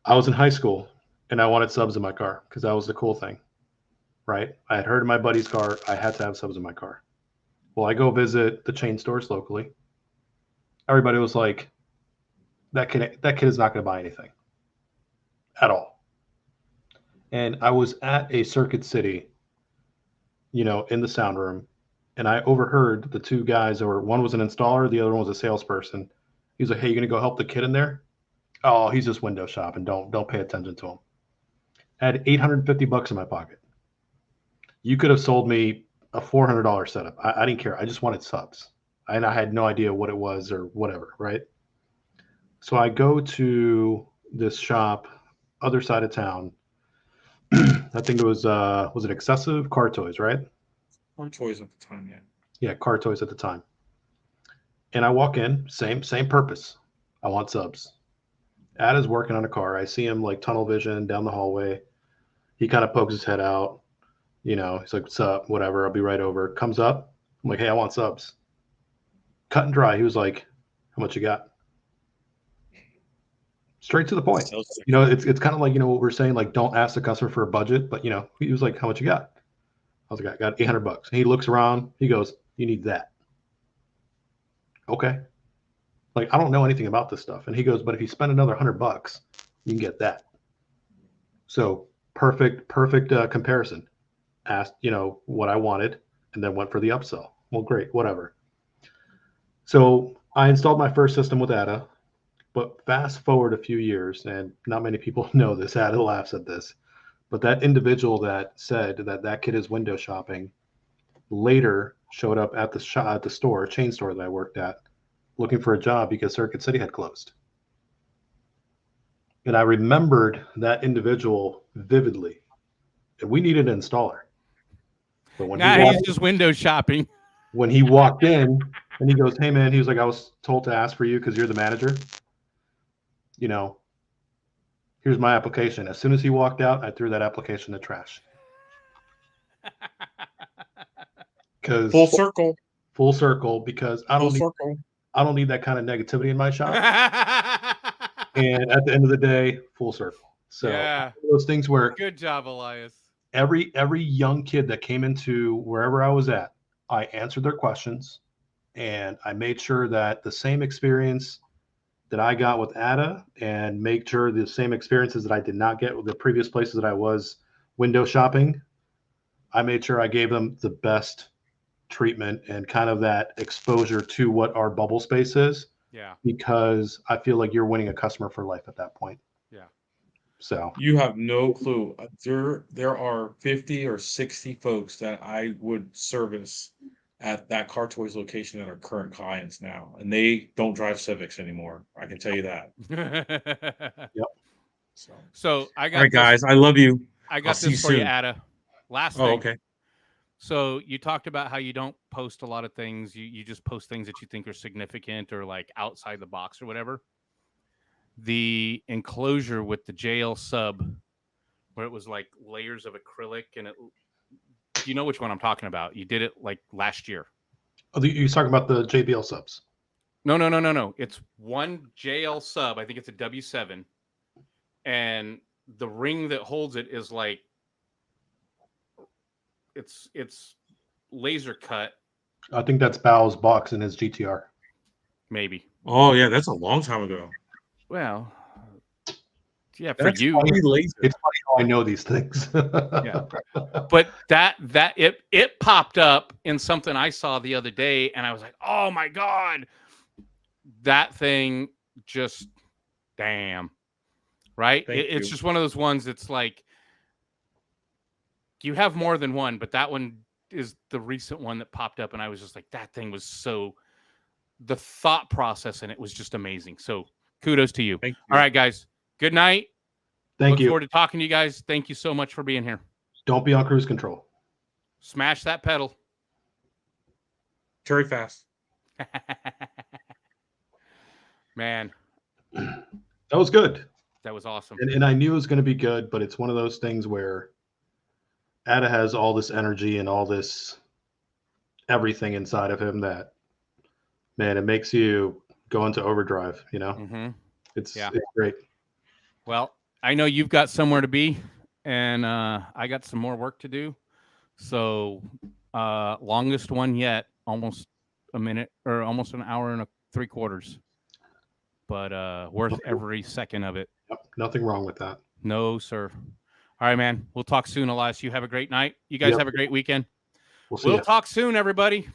I was in high school and I wanted subs in my car because that was the cool thing, right? I had heard in my buddy's car I had to have subs in my car. Well, I go visit the chain stores locally. Everybody was like, that kid is not going to buy anything at all. And I was at a Circuit City, you know, in the sound room, and I overheard the two guys, or one was an installer, the other one was a salesperson. He's like, "Hey, you gonna go help the kid in there?" "Oh, he's just window shopping. Don't pay attention to him." I had $850 in my pocket. You could have sold me a $400 setup. I didn't care. I just wanted subs, and I had no idea what it was or whatever, right? So I go to this shop, other side of town. I think it was it Excessive Car Toys, right? Car Toys at the time, yeah. Yeah, Car Toys at the time. And I walk in, same purpose. I want subs. Ada's working on a car. I see him like tunnel vision down the hallway. He kind of pokes his head out. You know, he's like, "What's up? Whatever. I'll be right over." Comes up. I'm like, "Hey, I want subs." Cut and dry. He was like, "How much you got?" Straight to the point. You know, it's kind of like, you know, what we're saying, like, don't ask the customer for a budget, but you know, he was like, "How much you got?" I was like, "I got $800. He looks around. He goes, "You need that." Okay. Like, I don't know anything about this stuff. And he goes, "But if you spend another $100, you can get that." So perfect comparison. Asked, you know, what I wanted and then went for the upsell. Well, great, whatever. So I installed my first system with Ada. But fast forward a few years, and not many people know this, Ada laughs at this, but that individual that said that kid is window shopping later showed up at the store, chain store that I worked at, looking for a job because Circuit City had closed. And I remembered that individual vividly. And we needed an installer. But when he's just window shopping. When he walked in and he goes, "Hey man," he was like, "I was told to ask for you because you're the manager. You know, here's my application." As soon as he walked out, I threw that application in the trash. Because full circle, because I don't need that kind of negativity in my shop. And at the end of the day, full circle. So yeah, those things where good job, Elias. Every young kid that came into wherever I was at, I answered their questions, and I made sure that the same experience that I got with Ada, and make sure the same experiences that I did not get with the previous places that I was window shopping, I made sure I gave them the best treatment and kind of that exposure to what our bubble space is, Yeah. because I feel like you're winning a customer for life at that point. Yeah. So You have no clue. There are 50 or 60 folks that I would service at that Car Toys location that are current clients now, and they don't drive Civics anymore. I can tell you that. yep. So I All got right, this. guys, I love you. I I'll got see you this for you, soon. Ada. Last Oh, thing. okay. So you talked about how you don't post a lot of things. You just post things that you think are significant or like outside the box or whatever. The enclosure with the JL sub, where it was like layers of acrylic, and it. Do you know which one I'm talking about? You did it like last year. Oh, you're talking about the JBL subs. No. It's one JL sub. I think it's a W7, and the ring that holds it is like it's laser cut. I think that's Bao's box in his GTR. Maybe. Oh, yeah, that's a long time ago. Well, yeah, for That's you. probably laser. It's funny how I know these things. Yeah. But that it popped up in something I saw the other day, and I was like, oh my God. That thing just damn. Right? Thank It's you. just one of those ones that's like you have more than one, but that one is the recent one that popped up, and I was just like, that thing was so the thought process in it was just amazing. So kudos to you. Thank All you. right, guys. Good night. Thank Look you. forward to talking to you guys. Thank you so much for being here. Don't be on cruise control. Smash that pedal. Very fast. Man, That was good. that was awesome. And I knew it was going to be good, but it's one of those things where Ada has all this energy and all this everything inside of him that, man, it makes you go into overdrive, you know? Mm-hmm. It's Yeah. it's great. Well, I know you've got somewhere to be, and I got some more work to do. So, longest one yet, almost a minute or almost an hour and 3/4. But worth every second of it. Yep, nothing wrong with that. No, sir. All right, man. We'll talk soon, Elias. You have a great night. You guys Yep. have a great weekend. We'll see We'll ya. talk soon, everybody.